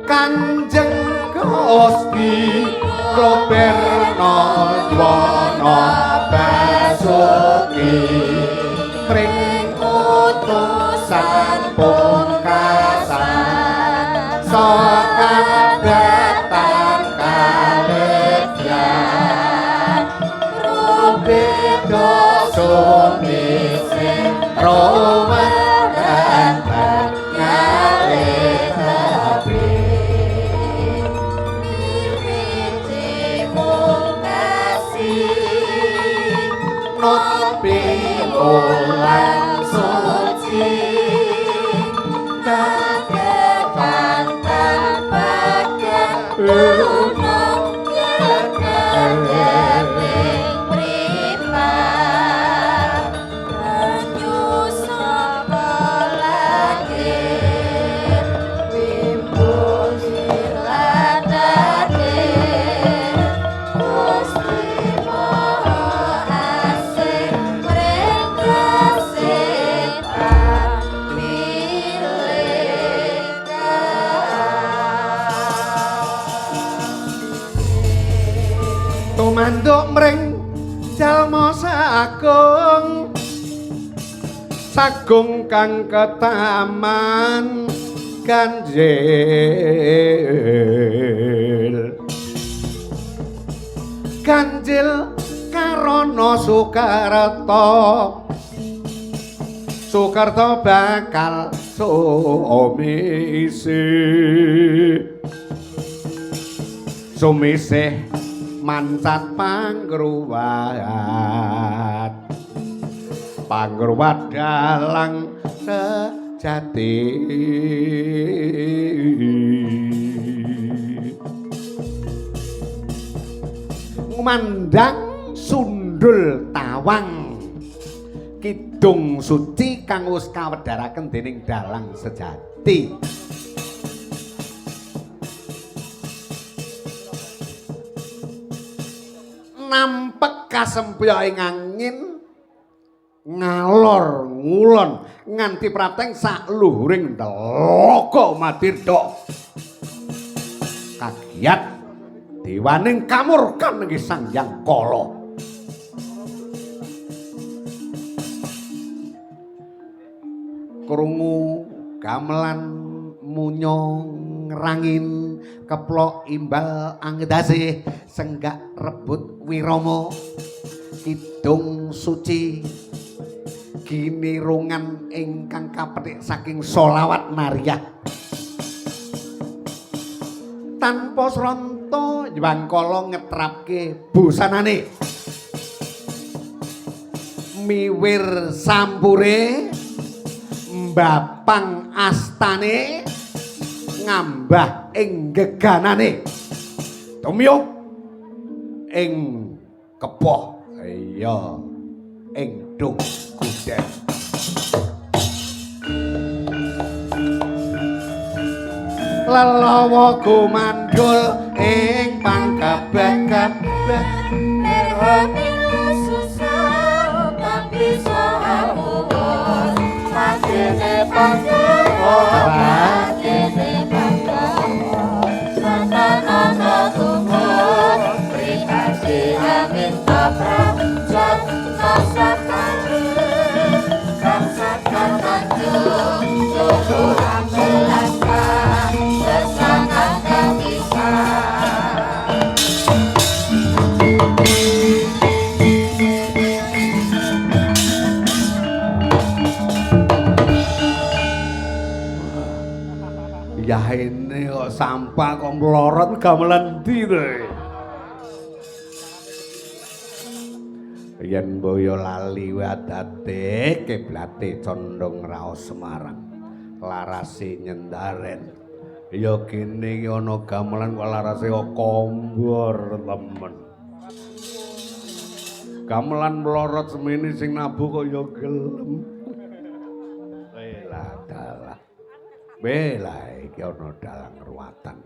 Kanjeng Gusti Roberno Dwana Basuki pring utusan pungkasan sakabehtan kalebyan rubeda sunise romantan ngalih kabeh manut piwulan suci Tegekan tanpakan gunung Yekadeping mripat Menyusup langit Wimbo jilatake Gusti Maha Asih Mrengkesetan tumanduk mring jalma sagung sagung kang ketaman ganjil ganjil karana Soekarto bakal sumisih mancat pangruwat dalang sejati ngumandang sundul tawang kidung suci kang wis kawedharaken dening dalang sejati nampek kasempya ing angin ngalor ngulon nganti prateng sak luhuring Ndloka Madirda kagiat dewaning kamurkan nggih Sang Hyang Kala krungu gamelan munyo ngrangin keplok imbal angedase senggak rebut wirama kidung suci ginirungan ingkang kapethik saking solawat nariyah tanpa sranta Jwangkala ngetrapke busanane miwir sampure mbapang astane ngambah ing geganane tumyup ing kepoh iya ing dung kuden lelawa gumandul ing pangkabek-kabek Neromila susah tak bisa amuan Matine pandawa Matine pandawa Santanana tumor Prikasi amin tabrak Jat nasakari Kamsakan tanjung Syukuran belaskan Sesangat tak bisa ya ini kok sampah kok melorot gamelan ndi to yen boyo lali wadate kiblate condong raos Semarang larase nyendaren ya kene iki ana gamelan kok larase kok kombor temen gamelan melorot semene sing nabuh kok ya gelem dalah bela iki ana dalang ruwatan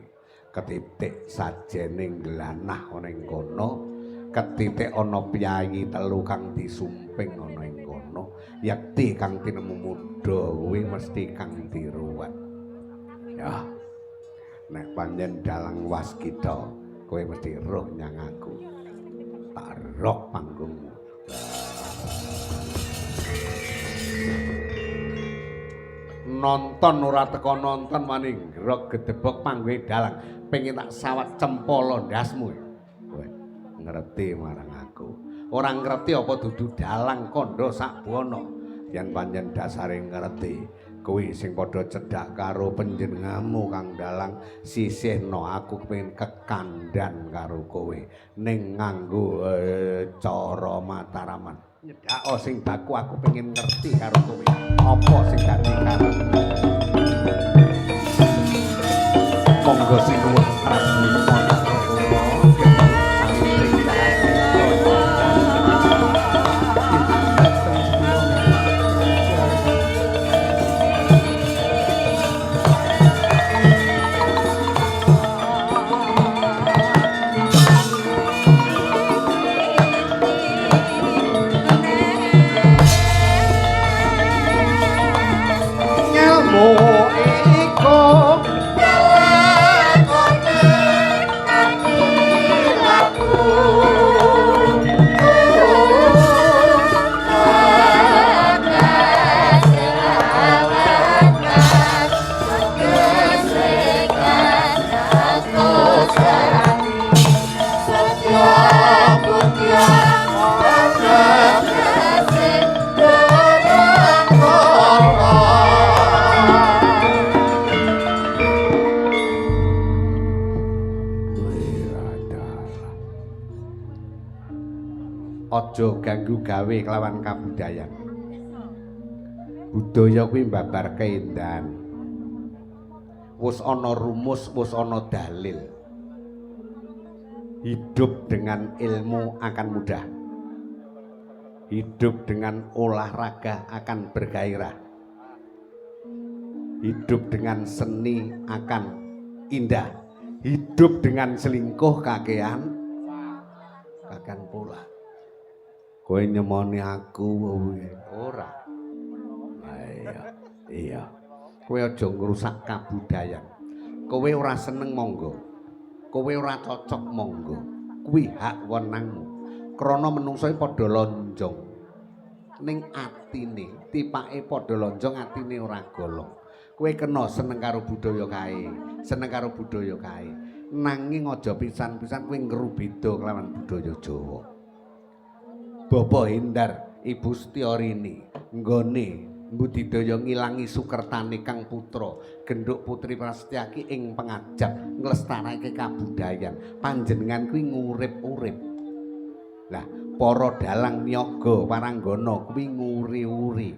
ketitik sajening glanah ana ing kono ketitik ana piyayi telu kang disumping ana ing kono yakti kang tinemu muda kuwi mesti kang diruwat ya nek panjen dalang waskita kowe mesti roh nyang aku tak roh panggungmu nonton ora teko nonton maning grok gedebok panggohe dalang pengen tak sawat cempala ndasmu kowe ngerti marang aku ora ngerti apa dudu dalang kandha sakbana yen pancen dasare ngerti kowe sing padha cedhak karo panjenenganmu Kang Dalang sisihno aku kepengin kekandan karo kowe ning nganggo cara mataraman Nyedhak sing baku aku pengen ngerti karo kowe. Apa sing dadi karepmu? Monggo sing nuwun Prabu aja ganggu gawe kelawan kabudayan. Budaya kuwi mbabar keendahan. Wis ana rumus, wis ana dalil. Hidup dengan ilmu akan mudah. Hidup dengan olahraga akan bergairah. Hidup dengan seni akan indah. Hidup dengan selingkuh kakean pula. Kowe nyemoni aku ora. Iya. Kowe aja ngrusak kabudayan. Kowe ora seneng monggo. Kowe ora cocok monggo. Kuwi hak wenangmu. Krana menungsa padha lonjong. Ning atine, tipake padha lonjong, atine ora golong. Kowe kena seneng karo budaya kae, seneng karo budaya kae. Nanging aja pisan-pisan kowe ngrubeda kelawan budaya Jawa. Bapak Hendar, Ibu Setiorini, nggone mbudidaya ngilangi sukertane Kang Putra, genduk Putri Prasetyaki ing pengajap nglestarake kabudayan. Panjenengan kuwi ngurip-urip. Lah, para dalang niaga paranggana kuwi nguri-uri.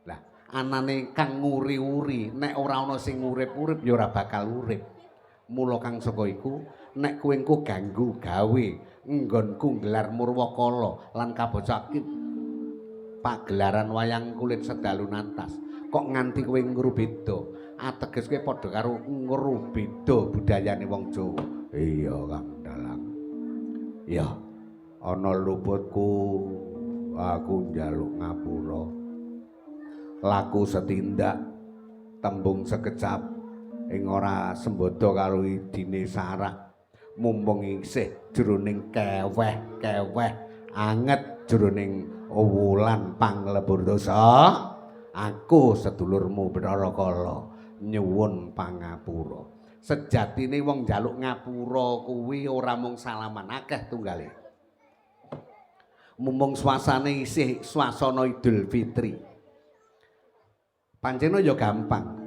Lah, anane kang nguri-uri, nek ora ana sing ngurip-urip ya ora bakal urip. Mula kang saka iku, nek kowe engko ganggu gawe nggonku gelar Murwakala lan kabocake pagelaran wayang kulit sedalu nantas kok nganti kowe ngrubeda ateges kowe padha karo ngrubeda budayane wong Jawa. Iya Kang Dalang. Iya ana luputku aku njaluk ngapura laku setindak tembung sekecap ing ora sembodo karo idine sarak. Mumpung isih jroning keweh anget jroning wulan panglebur dosa, aku sedulurmu Bathara Kala nyuwun pangapura. Sejatine wong njaluk ngapura kuwi ora mung salaman, akeh tunggale. Mumpung swasane isih swasana Idul Fitri. Pancen ya gampang.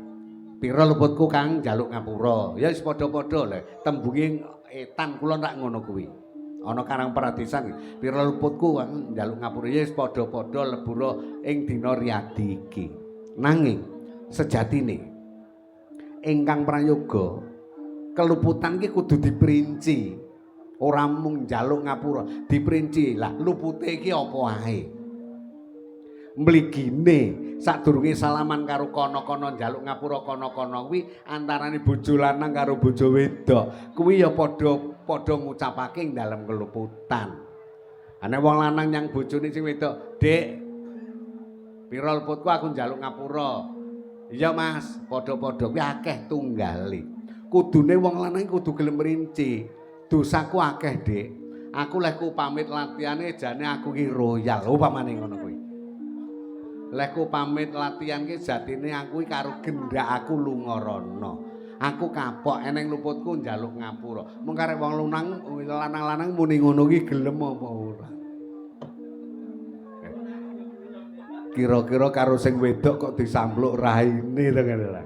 Pira luputku Kang njaluk ngapura. Ya wis padha-padha lho, tembunge etan kula ndak ngono kuwi. Ana Karang Pradesan pira luputku njaluk ngapura ya wis padha-padha lebura ing dina riyadi iki. Nanging sejatine ingkang prayoga keluputan iki kudu diperinci. Ora mung njaluk ngapura, diperinci. Lah lupute iki apa ae? Mligine sadurunge salaman karo kono-kono njaluk ngapura kono-kono kuwi antarane bojo lanang karo bojo wedok kuwi ya padha ngucapake ing dalem keluputan. Ana wong lanang nyang bojone sing wedok, "Dik, pira luputku aku njaluk ngapura." "Iya Mas, padha-padha kuwi akeh tunggale." Kudune wong lanang kudu gelem rinci. "Dosaku akeh, Dik. Aku lehku pamit latihane jane aku ki royal." Upamane ngono kuwi. Lehku pamit latihan ki jatine aku iki karo gendak aku lunga rono. Aku kapok eneng luputku njaluk ngapura. Mung karep wong lanang-lanang muni ngono ki gelem apa ora? Kira-kira karo sing wedok kok disampluk raine to ngene lho.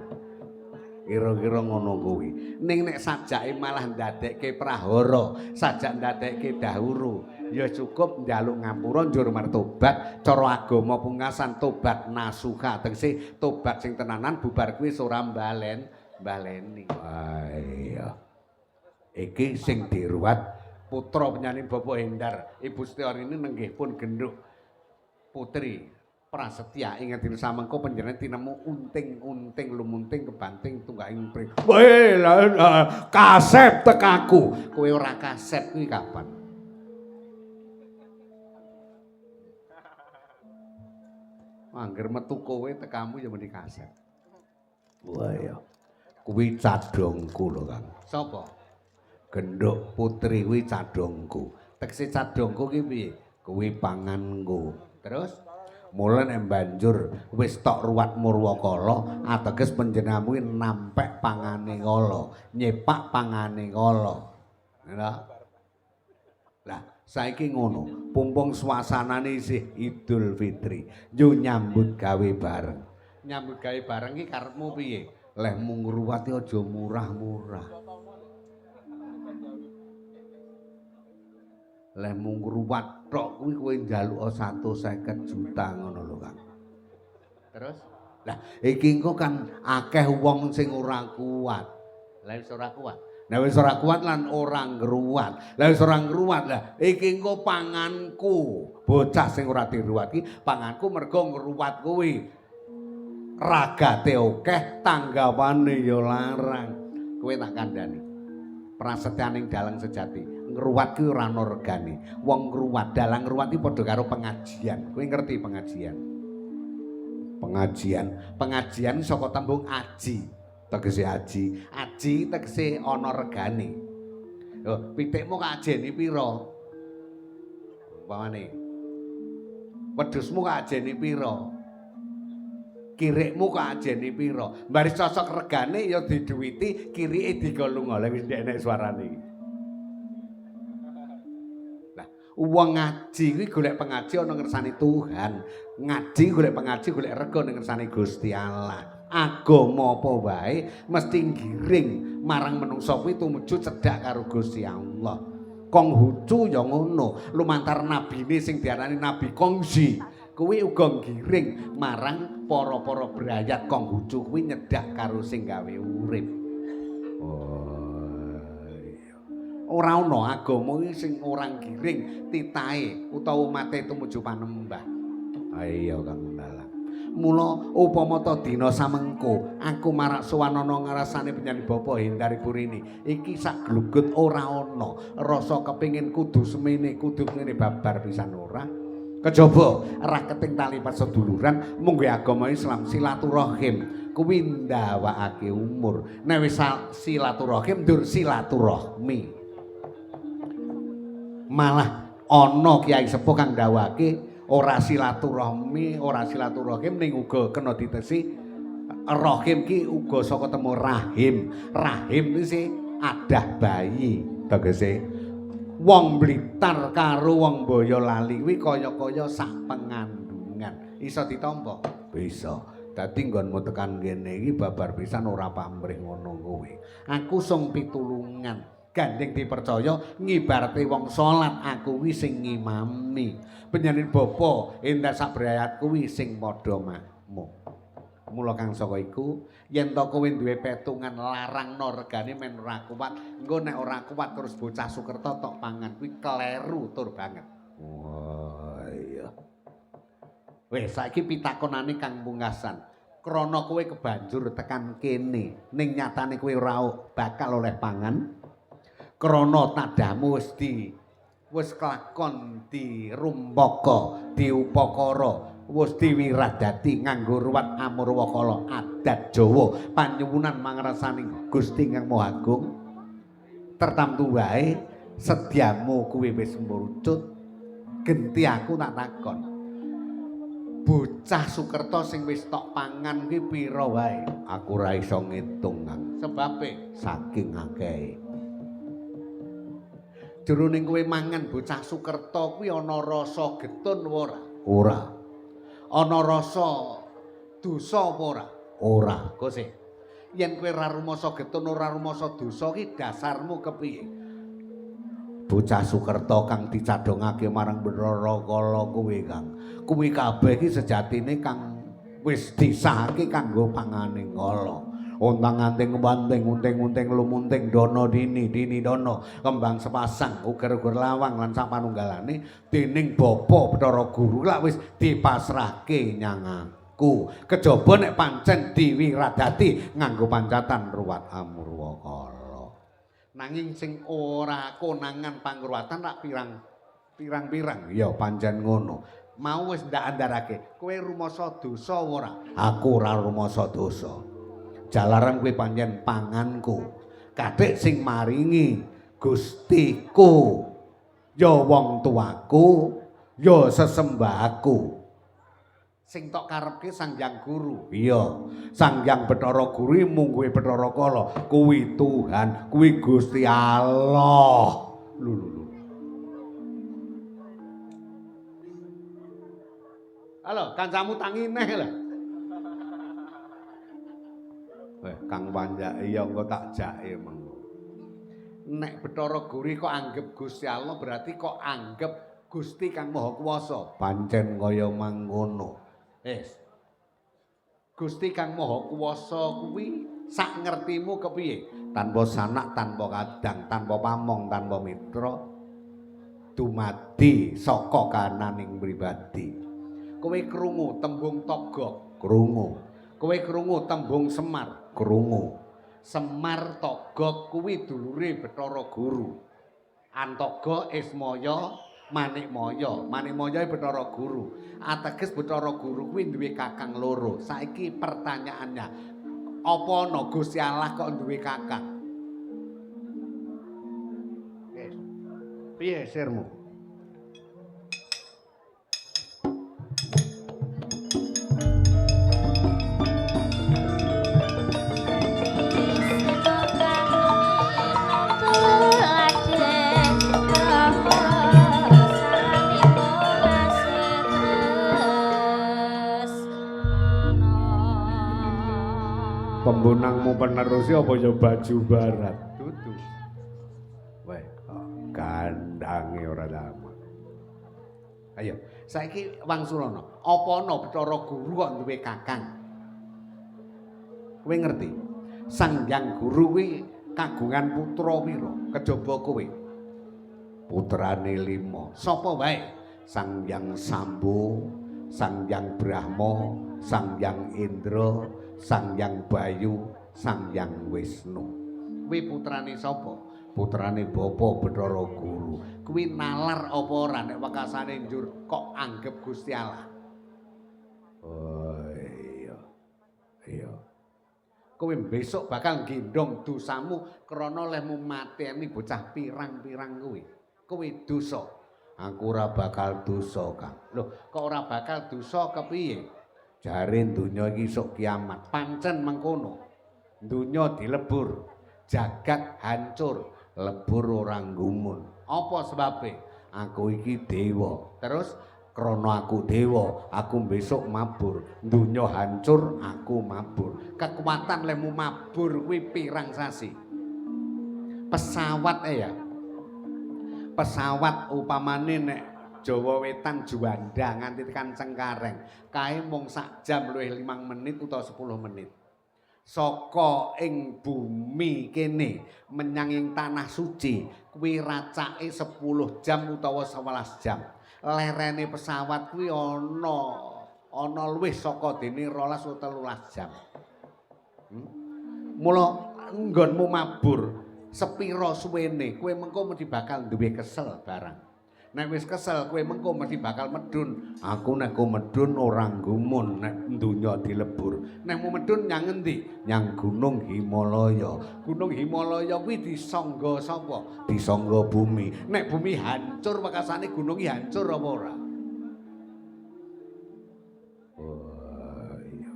Kira-kira ngono kuwi. Ning nek sajake malah ndadekke prahara, sajak ndadekke dahuru. ya cukup njaluk ngapura njur martobat cara agama pungkasan tobat nasuha tegese tobat sing tenanan bubar kuwi ora baleni. Wah iya. Iki sing diruwat putra penyanyi Bapak Hendar Ibu Setiarini nenggih pun genduk putri Prasetya ingetin samengko panjenengan tinemu unting-unting lumunting kebanting tunggaking pri. Weh kasep tekaku. Kowe ora kasep kuwi kapan? Angger metu kowe tekamu ya muni kasep. Wah ya. Kuwi cadongku lho, Kang. Sapa? Genduk putri kuwi cadongku. Tekse cadongku ki piye? Kuwi panganku. Terus mulai nek banjur wis tok ruwat Murwakala ateges panjenenganmu nampek pangane kala, nyepak pangane kala. Lah, saiki ngono, pumpung suasanane isih Idul Fitri, yo nyambut gawe bareng. Nyambut gawe bareng iki karepmu piye? Leh mung ruwat aja murah-murah. Leh mung ruwat tok kuwi kowe njaluk 150 juta ngono lho Kang. Terus? Lah iki engko kan akeh wong sing ora kuat. Lah wis ora kuat. Nah wis ora kuat lan ora ngruwat. Lah wis ora ngruwat lah iki engko panganku. Bocah sing ora diruwat iki panganku mergo ngruwat kuwi. Ragate akeh, tanggawane ya larang. Kowe tak kandhani. Prasetyaning dalang sejati. Ngruwat kuwi ora ana regane. Wong ngruwat, dalang ngruwat iki padha karo pengajian. Kowe ngerti pengajian? Pengajian saka tembung aji. Tegese aji. Aji tegese ana regane. Lho, pitikmu kok ajeni pira? Umpamane. Wedhusmu kok ajeni pira? Kirikmu kok ajeni pira? Mbaris cocok regane ya diduwiti, kirike digolong-oleh wis ndek enek suarane iki. Wong ngaji kuwi golek pengaji ana ngersane Tuhan. Ngaji golek pengaji golek rega ning ngersane Gusti Allah. Agama apa wae mesti ngiring marang menungsa kuwi tumuju cedhak karo Gusti Allah. Konghucu ya ngono, lumantar nabine sing diarani Nabi Kongzi. Kuwi uga ngiring marang para-para brayat Konghucu kuwi nyedhak karo sing gawe urip. Ora ana agama iki sing ora ngiring titahe utawa umate tumuju panembah. Iya Kang Dalang. Mula upama ta dina samengko aku marak sowan ana ngrasane penyanyi Bapak Hendar Purini. Iki sak glugut ora ana rasa kepengin kudu semene, kudu ngene babar pisan ora. Kejaba raketing tali paseduluran munggo agama Islam silaturahim kuwi ndawakake umur. Nek wis silaturahim ndur silaturahmi. Malah ana kiai sepuh kang ndawake ora silaturahmi, ora silaturahim ning uga kena ditesi rahim ki uga saka temu rahim. Rahim iki sih adah bayi tegese wong Blitar karo wong Boyolali kuwi kaya-kaya sak pengandungan. Iso ditampa? Bisa. Dadi nggonmu tekan kene iki babar pisan ora pamrih ngono kowe. Aku sung pitulungan. Gandeng dipercaya ngibarate wong salat aku kuwi sing ngimami. Penyanyi Bapa Hendar sak brayat kuwi sing padha makmum. Mula kang saka iku yen to kowe duwe petungan larangno regane men ora kuat, engko nek ora kuat terus bocah Sukerta tok pangan kuwi kleru tur banget. Wah iya. Wes saiki pitakonane kang pungkasan. Krana kowe kebanjur tekan kene ning nyatane kowe ora bakal oleh pangan. Krana tadamu wis kelakon dirumpaka, diupakara, wis diwiradati nganggo ruwat Amurwakala adat Jawa panyuwunan mangrasaning Gusti Kang Maha Agung. Tertamtu wae sedyamu kuwi wis mrucut. Genti aku tak takon. Bocah Sukerta sing wis tok pangan kuwi pira wae? Aku ora iso ngitung, Kang. Sebabe saking akehe. Jroning kowe mangan bocah Sukerta kuwi ana rasa getun ora? Ora. Ana rasa dosa apa ora? Ora. Kose. Yen kowe ora rumasa getun ora rumasa dosa ki dasarmu kepiye? bocah Sukerta kang dicadhongake marang Bathara Kala kuwi Kang. Kuwi kabeh iki sejatine Kang wis disahake kanggo panganing kala. Ontang-anting banting unting-unting lumunting dana dini dana kembang sepasang uger-uger lawang lan sapanunggalane dening Bapa Bathara Guru lak wis dipasrahke nyang aku. Kejaba nek pancen diwiradati nganggo pancatan ruwat amurwa kala. Nanging sing ora konangan pangruwatan lak pirang-pirang ya pancen ngono. Mau wis ndak andharake kowe rumasa dosa ora? Aku ora rumasa dosa. Jalaran kowe pancen panganku. Kadhik sing maringi Gustiku. Ya wong tuaku, ya sesembahku. Sing tok karepke Sang Hyang Guru. Iya, Sang Hyang Bathara Guru mungguhe Bathara Kala. Kuwi Tuhan, kuwi Gusti Allah. Lho. Halo, kancamu tangi neh lho. Kang Panjake ya engko tak jake mengko. Nek Bathara Guru kok anggap Gusti Allah berarti kok anggap Gusti Kang Maha Kuwasa. Pancen kaya mangkono. Gusti Kang Maha Kuwasa kuwi sak ngertimu kepiye? Tanpa sanak, tanpa kadang, tanpa pamong, tanpa mitra. Dumadi saka kananing pribadi. Kowe krungu tembung Togog, krungu. Kowe krungu tembung Semar, krungu. Semar Togog kuwi dulure Bathara Guru. Antoga Ismaya Manikmaya. Manikmaya Bathara Guru. Ateges Bathara Guru kuwi duwe kakang loro. Saiki pertanyaannya, apa ana Gusti Allah kok duwe kakang? Piye sirmu? Pembunangmu penerusi apa ya baju barat? Dudu. Weh, gandange ora lama. Ayo, saiki wangsulana. Apa ana Bathara Guru kok duwe kakang? Kowe ngerti? Sang Hyang Guru kuwi kagungan putra pira? Kejaba kowe. Putrane 5. Sapa wae? Sang Hyang Sambu, Sang Hyang Brahma, Sang Hyang Indra, Sang Hyang Bayu, Sang Hyang Wisnu. Kuwi putrane sapa? Putrane Bapa Bathara Guru. Kuwi nalar apa ora nek wekasane njur kok anggap Gusti Allah? Oh iya. Iya. Kowe besok bakal gendong dosamu krana lehmu mateni bocah pirang-pirang kuwi. Kowe dosa. Aku ora bakal dosa, Kang. Loh, kok ora bakal dosa kepiye? Jare donya iki sok kiamat. Pancen mengkono. Donya dilebur, jagat hancur, lebur ora nggumun. Apa sebabe? Aku iki dewa. Terus krana aku dewa, aku besok mabur. Donya hancur, aku mabur. Kekuatan lemu mabur kuwi pirang sasi. Pesawat ya. Pesawat upamane nek Jawa Wetan Juanda nganti tekan Cengkareng kae mung sak jam luwih 5 menit utawa 10 menit. Saka ing bumi kene menyang ing tanah suci kuwi racake 10 jam utawa 11 jam. Lerene pesawat kuwi ana luwih saka dene 12 utawa 13 jam. Mula nggonmu mabur sepira suwene kowe mengko mesti bakal duwe kesel barang. Nek wis kesel kowe mengko mesti bakal medun. Aku nek ku medun ora nggumun nek donya dilebur. Nek mu medun nyang endi? Nyang Gunung Himalaya. Gunung Himalaya kuwi disangga sapa? Disangga bumi. Nek bumi hancur wekasane gunung iki hancur apa ora? Oh iya.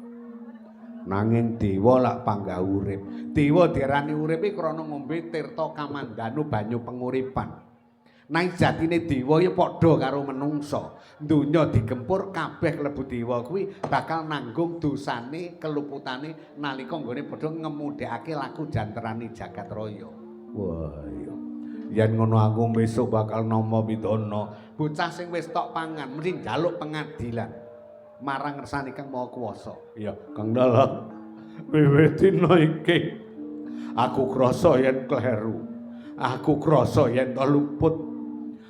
Nanging dewa lak panggah urip. Dewa diarani urip iki krana ngombe tirta kamandanu banyu penguripan. Nang jatine dewa ya padha karo menungsa. Donya digempur kabeh klebu dewa kuwi bakal nanggung dosane keluputane nalika nggone padha ngemudhekake laku jantrani jagat raya. Wah iya. Yen ngono aku besok bakal nampa pidana. Bocah sing wis tok pangan mesti njaluk pengadilan marang ngersani Kang Maha Kuwasa. Iya, Kang Dalang. Wiwit dina iki aku krasa yen kleru. Aku krasa yen to luput.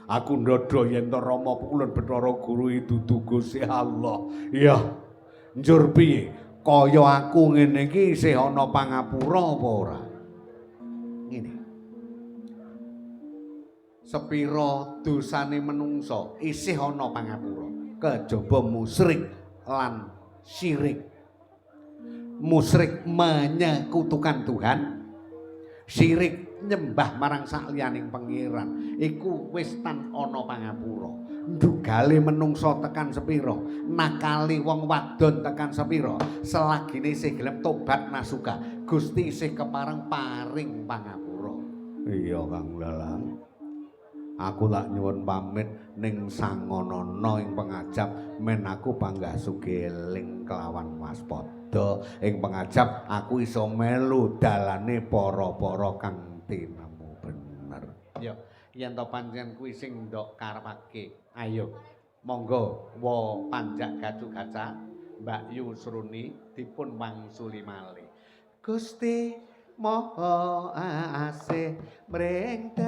Aku ndodho yen to Rama Kulon Bathara Guru dudu Gusti Allah. Iya. Njur piye? Kaya aku ngene iki isih ana pangapura apa ora? Ngene. Sepira dosane menungsa isih ana pangapura. Kejaba musyrik lan syirik. Musyrik menyekutukan Tuhan, syirik nyembah marang sakliyaning pangeran. Iku wis tan ana pangapura. Ndugale menungsa tekan sepira, nakali wong wadon tekan sepira, selagine isih gelem tobat nasuka, Gusti isih kepareng paring pangapura. Iya Kang Dalang. Aku lak nyuwun pamit ning sangonana ing pengajap men aku panggah sugeling kelawan waspada ing pengajap aku iso melu dalane para-para kang tinemu bener. Ya, yen to pancen kuwi sing ndok karepake. Ayo, monggo wa panjak gacu gaca Mbak Yusruni dipun wangsuli malih. Gusti Maha asih mring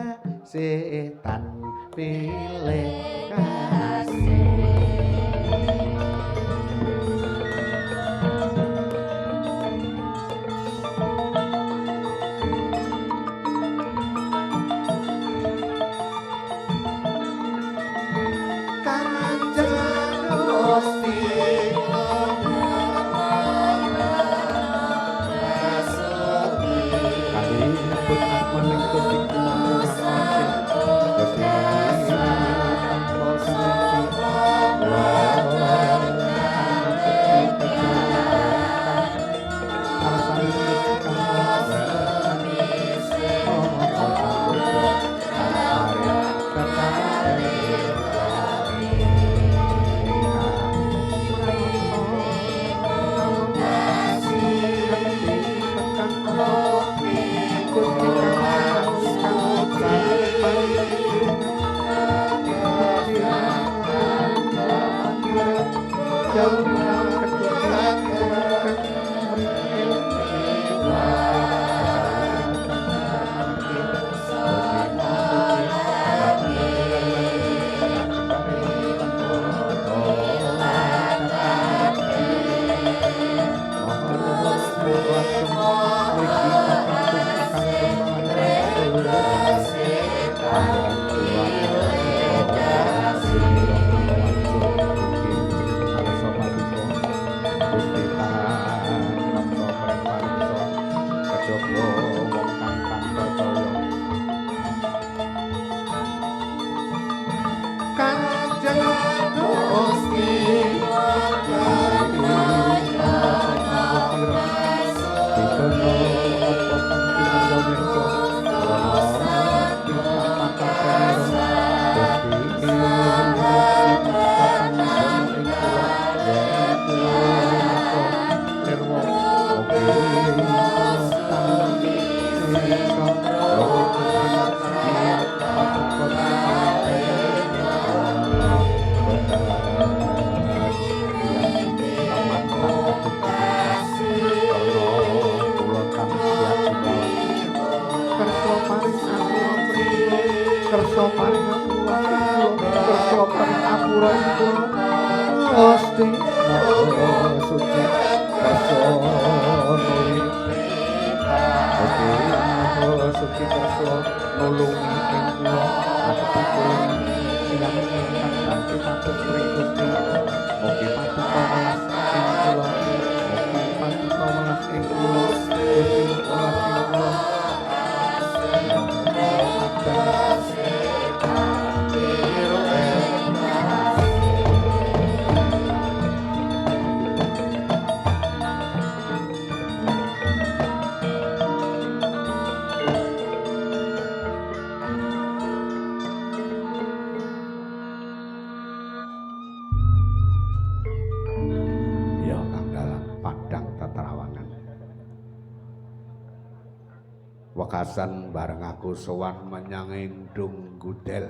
setan pilih kasih. Hasan bareng aku sowan menyang Endung Gudel.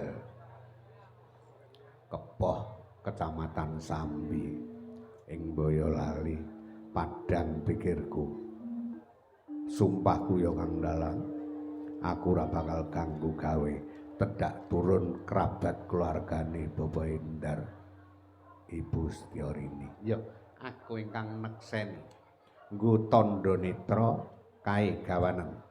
Kepoh Kecamatan Sambi ing Boyolali. Padang pikirku. Sumpahku ya Kang Dalang. Aku ora bakal ganggu gawe tedak turun kerabat keluargane Bapak Endar. Ibu Setiorini. Ya, aku ingkang nekseni. Nggo tandha netra kae gawanen.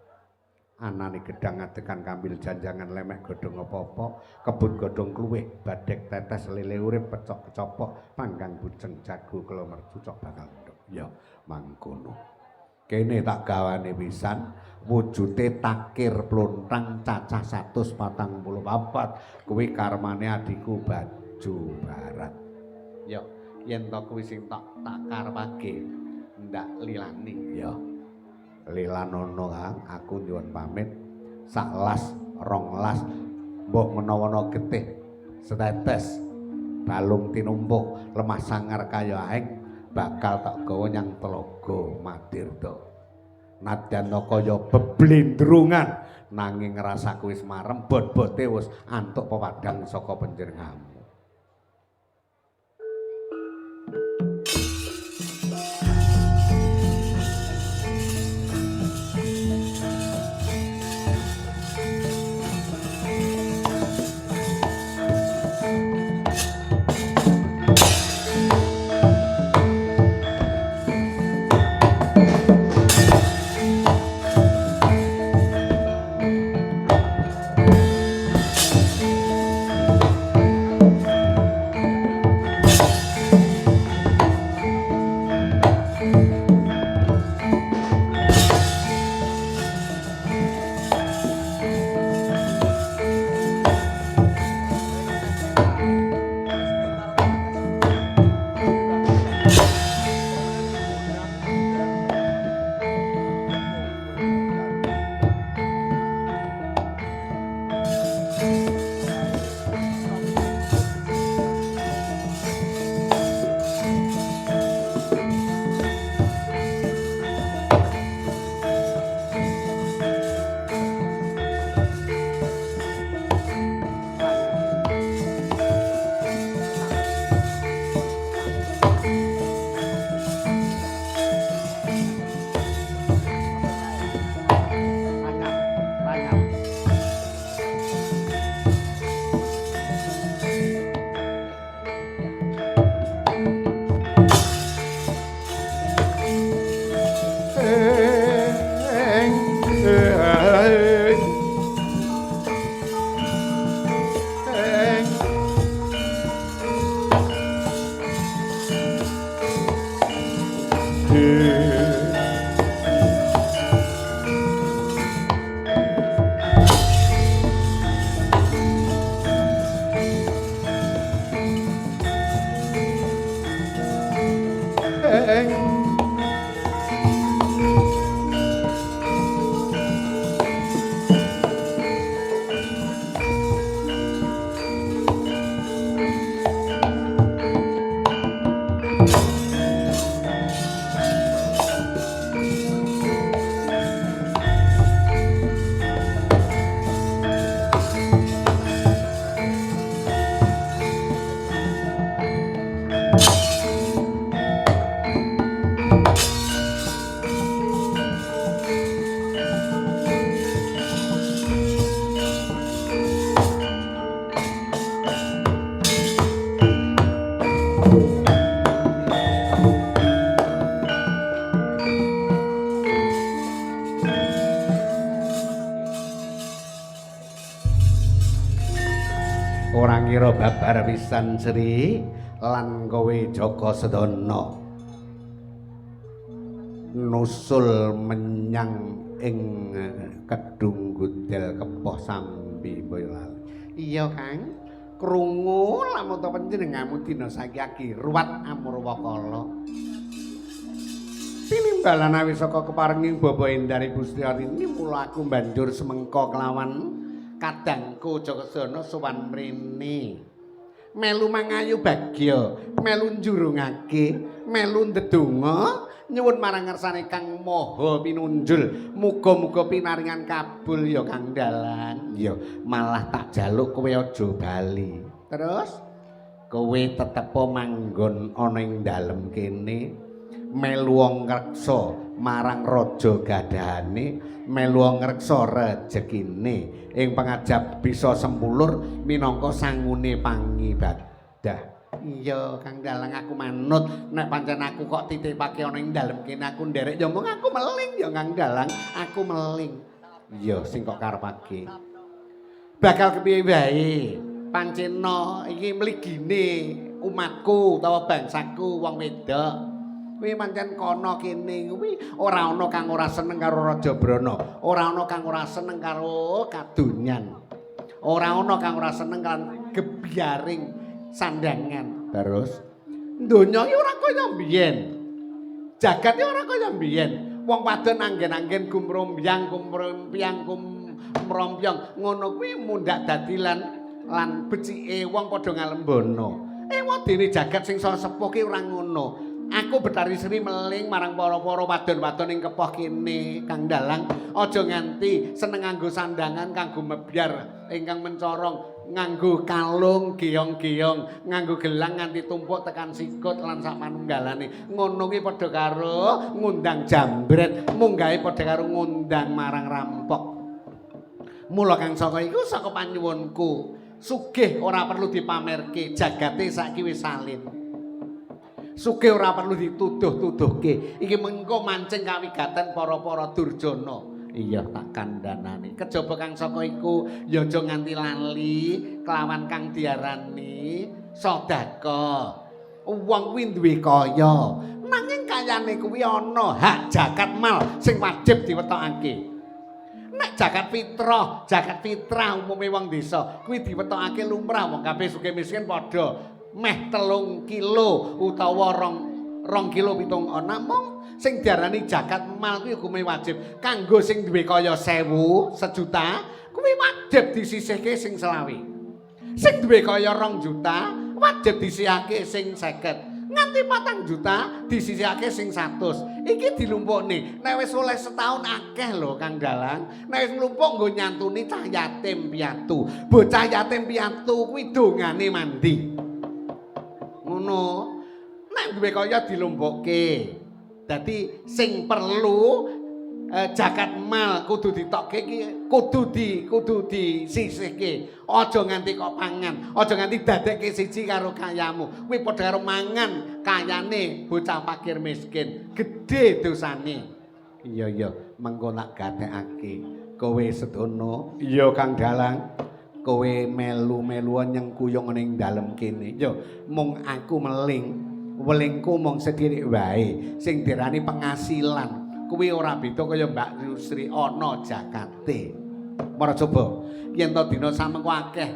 Anane gedang adekan kambil janjangan lemek godhong apa-apa, kebut godhong kluwih, badhek tetes lele urip pecok kecopok, panggang bujeng jago kelo mercu cok bakal ndok. Ya, mangkono. Kene tak gawane pisan, wujude takir plontang cacah 144. Kuwi karmane adiku Baju Barat. Ya, yen to kuwi sing tak karepake, ndak lilani ya. Lilanono Kang, aku nyuwun pamit. Sak las, rong las, mbok menawa getih setetes balung tinumpuk lemah sangar kaya aeng bakal tak gawa nyang Tlaga Madirda. Nadyan kaya beblendrungan nanging rasaku wis marem, bot-bote wis antuk pepadang saka panjenenganmu. Orang kira babar pisan Sri lan kowe Jaka Sedana nusul menyang ing Kedung Gudel Kepoh Sambi Boyolali. Iya Kang, krungu lamun to panjenenganmu dina saiki ruwat Amurwakala. Tinimbalan awis saka keparenging Bapak Endar Ibu Setiorini mula aku banjur semengko kelawan kadangku Jaka Sedana sowan mrene melu mangayu bagya, melu njurungake, melu ndedonga nyuwun marang ngersane Kang Maha Pinunjul. Muga-muga pinaringan kabul ya Kang Dalang. Ya, malah tak jaluk kowe aja bali. Terus kowe tetep manggon ana ing dalem kene, melu ngreksa marang raja gadahane, melu ngreksa rejekine ing pangajab bisa sempulur minangka sangune pangibadah. Iya Kang Dalang, aku manut nek pancen aku kok titipake ana ing dalem kene aku nderek ya mung aku meling ya Kang Dalang, aku meling. Iya sing kok karepake. Bakal kepiye wae pancena iki mligine umatku utawa bangsaku wong wedok. Kuwi pancen kono kene kuwi ora ana kang ora seneng karo Raja Brana, ora ana kang ora seneng karo kadonyan. Ora ana kang ora seneng kan gebyaring sandangan. Terus donya iki ora kaya mbiyen. Jagat iki ora kaya mbiyen. Wong wadon anggen-anggen gumrombyang kumrombyong ngono kuwi mundhak dadi lan becike wong padha ngalembana. Wadene jagat sing sepuh ki ora ngono. Aku Betari Sri meling marang para-para wadon-wadon ing kepoh kene Kang Dalang, aja nganti seneng nganggo sandangan kanggo mebyar ingkang mencorong, nganggo kalung geyong-geyong, nganggo gelang nganti tumpuk tekan sikut lan sak manunggalane. Ngono kuwi padha karo ngundang jambret, munggahe padha karo ngundang marang rampok. Mula Kang Saka iku saka panyuwunku, sugih ora perlu dipamerke, jagate saiki wis salin. Sugih ora perlu dituduh-tuduhke. Iki mengko mancing kawigaten para-para durjana. Iya tak kandhanane. Kejaba Kang Saka iku ya aja nganti lali kelawan kang diarani sedekah. Wong kuwi duwe kaya, nanging kayane kuwi ana hak zakat mal sing wajib diwetokake. Nek zakat fitrah umume wong desa kuwi diwetokake lumrah, wong kabeh sugih miskin padha meh 3 kilo utawa 2 kilo 7 namung sing diarani zakat mal kuwi hukume wajib. Kanggo sing duwe kaya 1000, 1 juta kuwi wajib disisihke sing 20. Sing duwe kaya 2 juta wajib disisihake sing 50. Nganti 4 juta disisihake sing 100. Iki dilumpukne. Nek wis oleh setahun akeh lho Kang Dalang. Nek wis nglumpuk nggo nyantuni cah yatim piatu. Bocah yatim piatu kuwi dongane mandi. Ngono. Nek duwe kaya dilumpukke. Dadi sing perlu zakat mal kudu ditokke iki kudu disisihke. Aja nganti kok pangan, aja nganti dadekke siji karo kayamu. Kuwi padha karo mangan kayane bocah fakir miskin. Gedhe dosane. Iya, mengko nak gatekake kowe sedono. Iya Kang Dalang. Kowe melu-meluan nyengkuyung ning dalem kene. Yo, mung aku meling. Welingku mung sedirik wae sing dirani penghasilan. Kuwi ora beda kaya Mbak Yusri ana jakate. Para coba yen to dina samengko akeh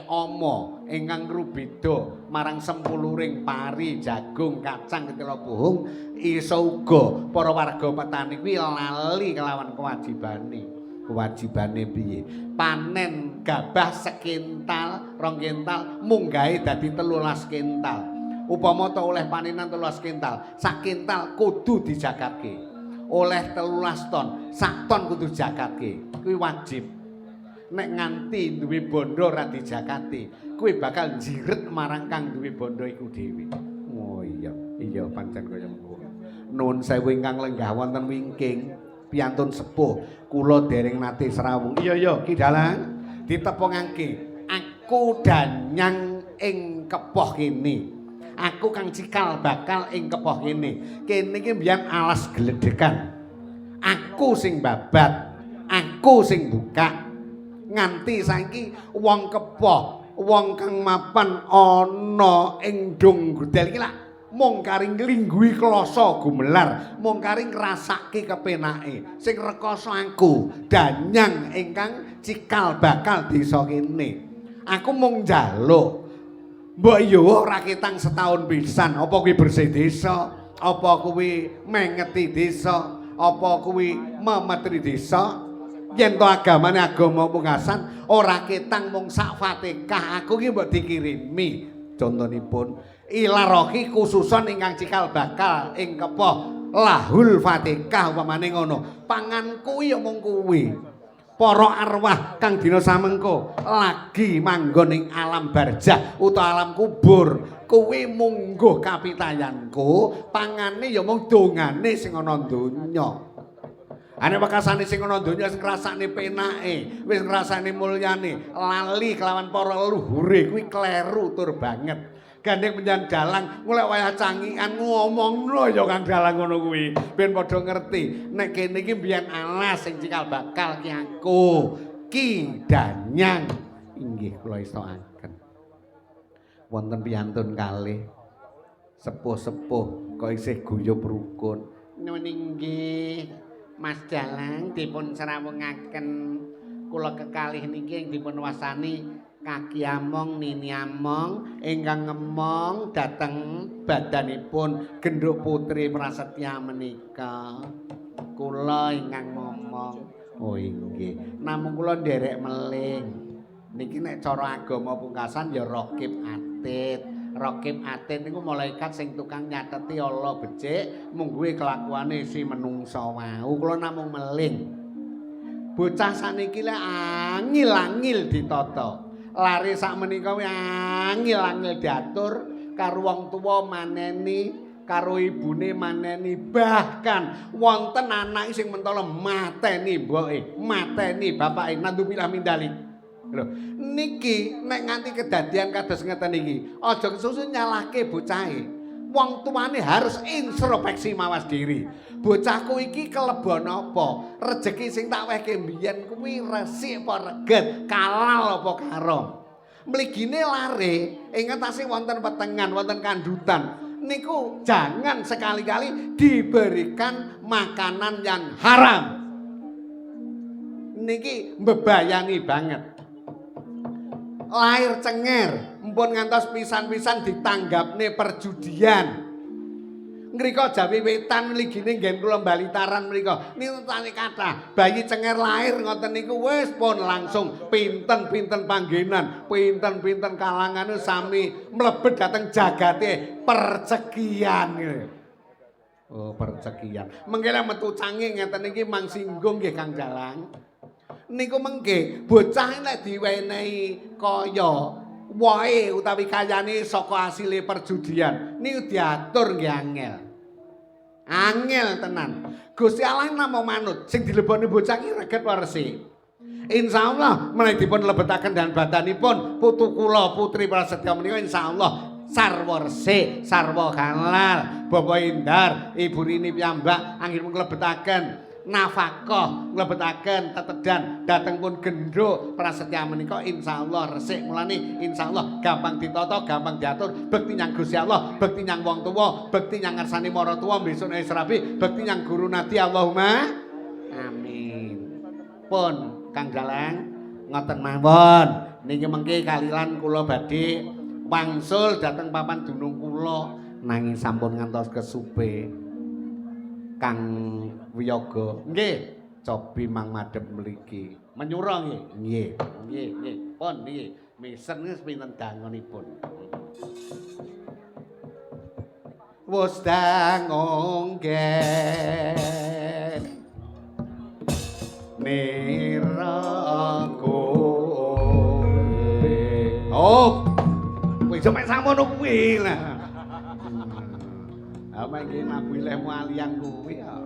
ama ingkang rubeda marang sempuluring pari, jagung, kacang, ketela buhung, iso uga para warga petani kuwi lali kelawan kewajibane. Kewajibane piye? Panen gabah sekintal, 2 kintal, munggahe dadi 13 kintal. Upama to oleh panenan 13 kintal, sak kintal kudu dijakatke. Oleh 13 ton, sak ton kudu dijakatke. Kuwi wajib. Nek nganti duwe bondo ora dijakati, kuwi bakal jiret marang kang duwe bondo iku dhewe. Oh iya pancen kaya mengko. Nuwun sewu ingkang lenggah wonten wingking. Piantun sepuh kula dereng nate srawung. Iya Ki Dalang ditepungake. Aku danyang ing kepoh kene. Aku kang cikal bakal ing kepoh kene. Kene iki mbiyen alas gledhekan. Aku sing babat, aku sing buka. Nganti saiki wong kepoh, wong kang mapan ana ing dong gudel iki lak mung karing nglingguhi kloso gumelar, mung karing ngrasake kepenake. Sing rekoso aku, danyang ingkang cikal bakal desa kene. Aku mung njaluk. Mbok yo ora ketang setahun pisan, apa kuwi bersih desa, apa kuwi mengeti desa, apa kuwi memetri desa. Yen to agamane agama pungkasan ora ketang mung sak Fatihah aku ki mbok dikirimi contonipun ilarohi khususon ingkang cikal bakal ing kepo lahul Fatihah upamane ngono panganku ya mung kuwi para arwah kang dina samengko lagi manggon ing alam barzah utawa alam kubur kuwi mungguh kapitayanku pangane ya mung dongane sing ana donya. Ane wakasane sing ana donya wis ngrasakne penake, wis ngrasakne mulyane, lali kelawan para luhure kuwi kleru tur banget. Gandeng penjan dalang golek wayah cangikan ngomongno ya Kang Dalang ngono kuwi. Ben padha ngerti nek kene iki mbiyen alas sing cikal bakal ki aku, Ki Danyang. Inggih kula istokaken. Wonten piyantun kalih sepuh-sepuh kok isih guyub rukun. Nuwun inggih. Mas Dalang dipun serawungaken kula kekalih niki dipun wasani Kaki Among Nini Among ingkang ngemong dhateng badanipun Genduk Putri Prasetya menika. Kula ingkang ngomong. Oh inggih. Namung kula nderek meling. Niki nek cara agama pungkasan ya Raqib Atid. Raqib Atid niku malaikat sing tukang nyateti ala becik mungguhe kelakuane si menungsa wau. Kula namung meling. Bocah saniki le angil-angil ditata. Lare sak menika kuwi angil-angil diatur karo wong tuwa maneni, karo ibune maneni, bahkan wonten anak sing mentala mateni mboke, mateni bapake nandu pilah mindalik. Lho, niki nek nganti kedadian kados ngeten iki, aja kesusu nyalahke bocahe. Wong tuane harus introspeksi mawas diri. Bocahku iki kelebon apa? Rejeki sing tak wehke mbiyen kuwi resik apa reget, kalal apa karo. Mligine lare ing ngatasé wonten petengan, wonten kandutan. Niku jangan sekali-kali diberikan makanan yang haram. Niki mbebayani banget. Lahir cenger, mpun ngantos pisan-pisan ditanggapne perjudian. Ngrika jawi wetan mligine nggen kula balitaran mrika. Niku tani kathah, bayi cenger lahir ngoten niku wis pun langsung pinten-pinten panggenan, pinten-pinten kalangan sami mlebet dhateng jagate percekian. Oh, percekian. Mengke metu canggih ngeten iki mang singgung nggih Kang Dalang. Niku mengke bocah nek diwenehi kaya wae utawi kayane saka asile perjudian niku diatur nggih angel. Angel tenan. Gusti Allah namung manut sing dileboni bocah iki reget resik. Insyaallah menawi dipun lebetaken dan badanipun putu kula Putri Prasetya menika insyaallah sarwa resik, sarwa halal. Bapak Indar, Ibu Rini piyambak anggenipun lebetaken nafkah nglebetaken tetedan dhateng pun Genduk Prasetya menika insyaallah resik mulane insyaallah gampang ditata gampang diatur bekti nyang Gusti Allah bekti nyang wong tuwa bekti nyang ngarsane mara tuwa besok nek serabi bekti nyang guru nadi Allahumma amin. Pun Kang Dalang ngoten mawon niki mengke kalilan kula badhe wangsul dhateng papan dunung kula nanging sampun ngantos kesupe Kang Wiyaga. Nggih, cobi mang madhep mriki. Menyura nggih. Nggih, nggih, nggih. Pun niki misen pinten dangunipun. Wis dangonggen niraku. Oh. Wis sampe samono kuwi lah. Apa iki nabilehmu aliang kuwi ya.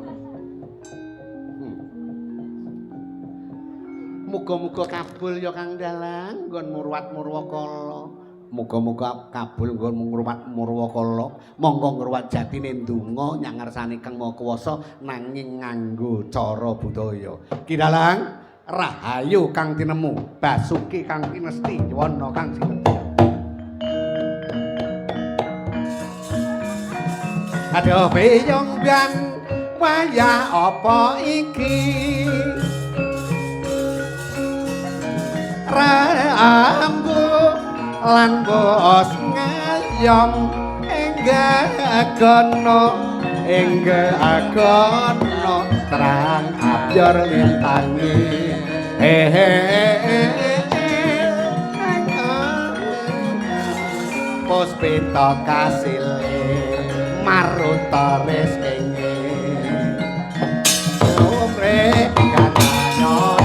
Muga-muga kabul ya Kang Dalang nggon Murwat Murwakala. Muga-muga kabul nggon Murwat Murwakala. Monggo ngruwat jatine ndonga nyang ngarsane Kang Maha Kuwasa nanging nganggo cara budaya. Ki Dalang, rahayu kang tinemu, basuki kang pinesti, wana kang sinedya. Aduh beyong bian wayah apa iki rambu lan bos ngayom enggak agono terang abyor lintangi Puspita kasile maruta rezekine umre katanya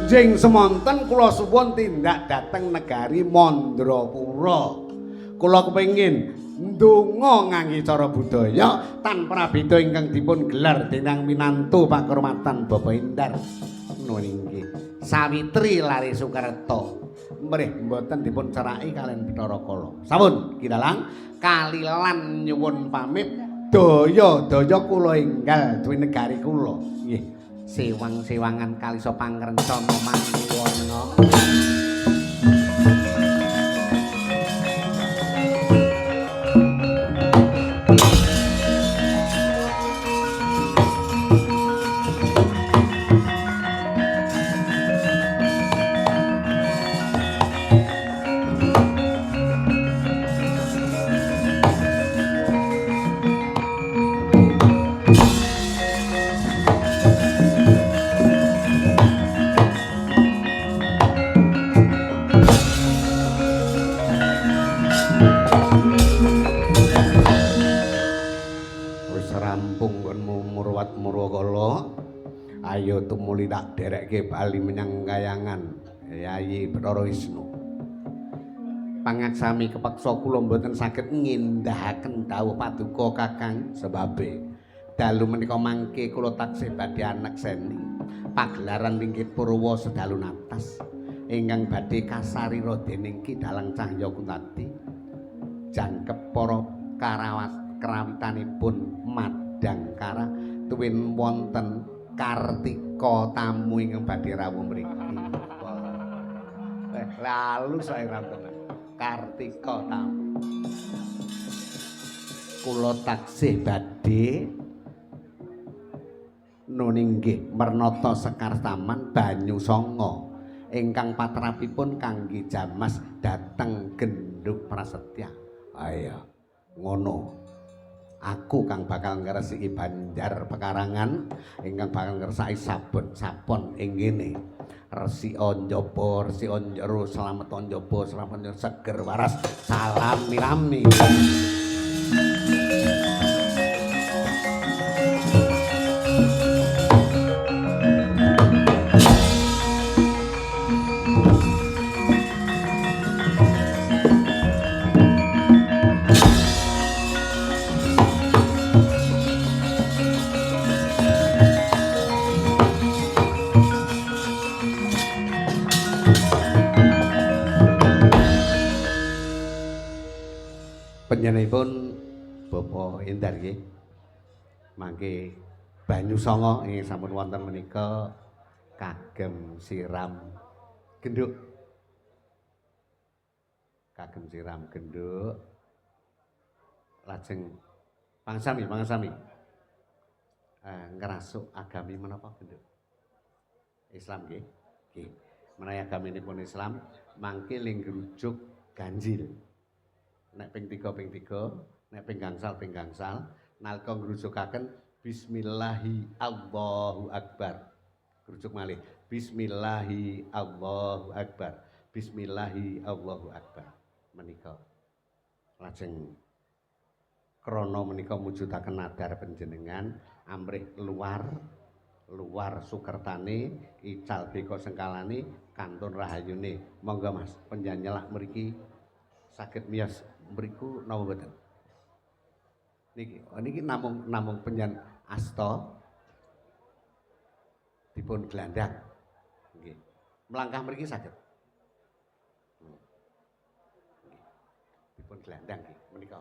Jeng semonten kula suwun tindak dhateng negari Mandrapura. Kula kepengin ndonga ngangge cara budaya tan prabéda ingkang dipun gelar dening minantu pakurmatan Bapak Indar. Nuwun inggih. Sawitri Lare Sukerto. Mrih mboten dipun ceraki kalian Bathara Kala. Sampun kinalang kalilan nyuwun pamit daya-daya kula enggal duwe negari kula. Nggih. Sewang-sewangan kalisa pangrencana mangwana. Ayo tumuli tak derekke bali menyang kayangan Yayi Bathara Wisnu. Pangaksami kepeksa kula mboten saged ngindahaken dawuh paduka Kakang sebabe dalu menika mangke kula taksih badhe anekseni pagelaran Ringkit Purwa sedalu natas ingkang badhe kasarira dening Ki Dalang Cahya Kuntati jangkep para karawitanipun Madangkara tuwin wonten Kartika tamu ingkang badhe rawuh mriki. Lalu saya tenan. Kartika tamu. Kula taksih badhe nuninggih Mernata Sekar Taman Banyu Sanga ingkang patrapipun kangge jamas dhateng Genduk Prasetya. Ayo ngono. Aku kang bakal ngresiki Banjar Pekarangan ingkang bakal ngersaki sabon-sabon ing kene. Resika njaba, resika njero, slamet njaba, slamet seger waras. Salam mirami. Panjenenganipun Bapak Indar nggih. Mangke Banyu Sanga ing sampun wonten menika kagem siram genduk. Kagem siram genduk. Lajeng pangsami. Ngrasuk agami menapa genduk? Islam nggih. Nggih. Menawi agaminipun Islam mangke ling ngrujuk ganjil. Nek ping 3 nek ping gangsal nalika ngrujukaken bismillahi Allahu akbar. Ngrujuk malih bismillahi Allahu akbar. Bismillahi Allahu akbar. Menika lajeng krana menika mujudaken nadar panjenengan amrih luar sukertane ical beka sengkalane kantun rahayune. Monggo Mas, penjanyelak mriki saged miyos mriku napa mboten? Niki namung penjan asta dipun glandang. Nggih. Melangkah mriki saged. Dipun glandang nggih menika.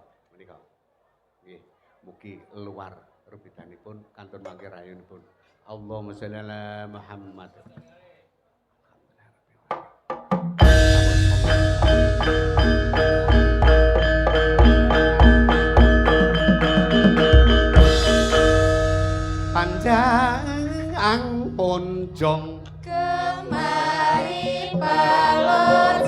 Nggih, mugi luar rubidanipun kantun mangke rayunipun. Allahumma sholli ala Muhammad. Panjang pun jong kemari balur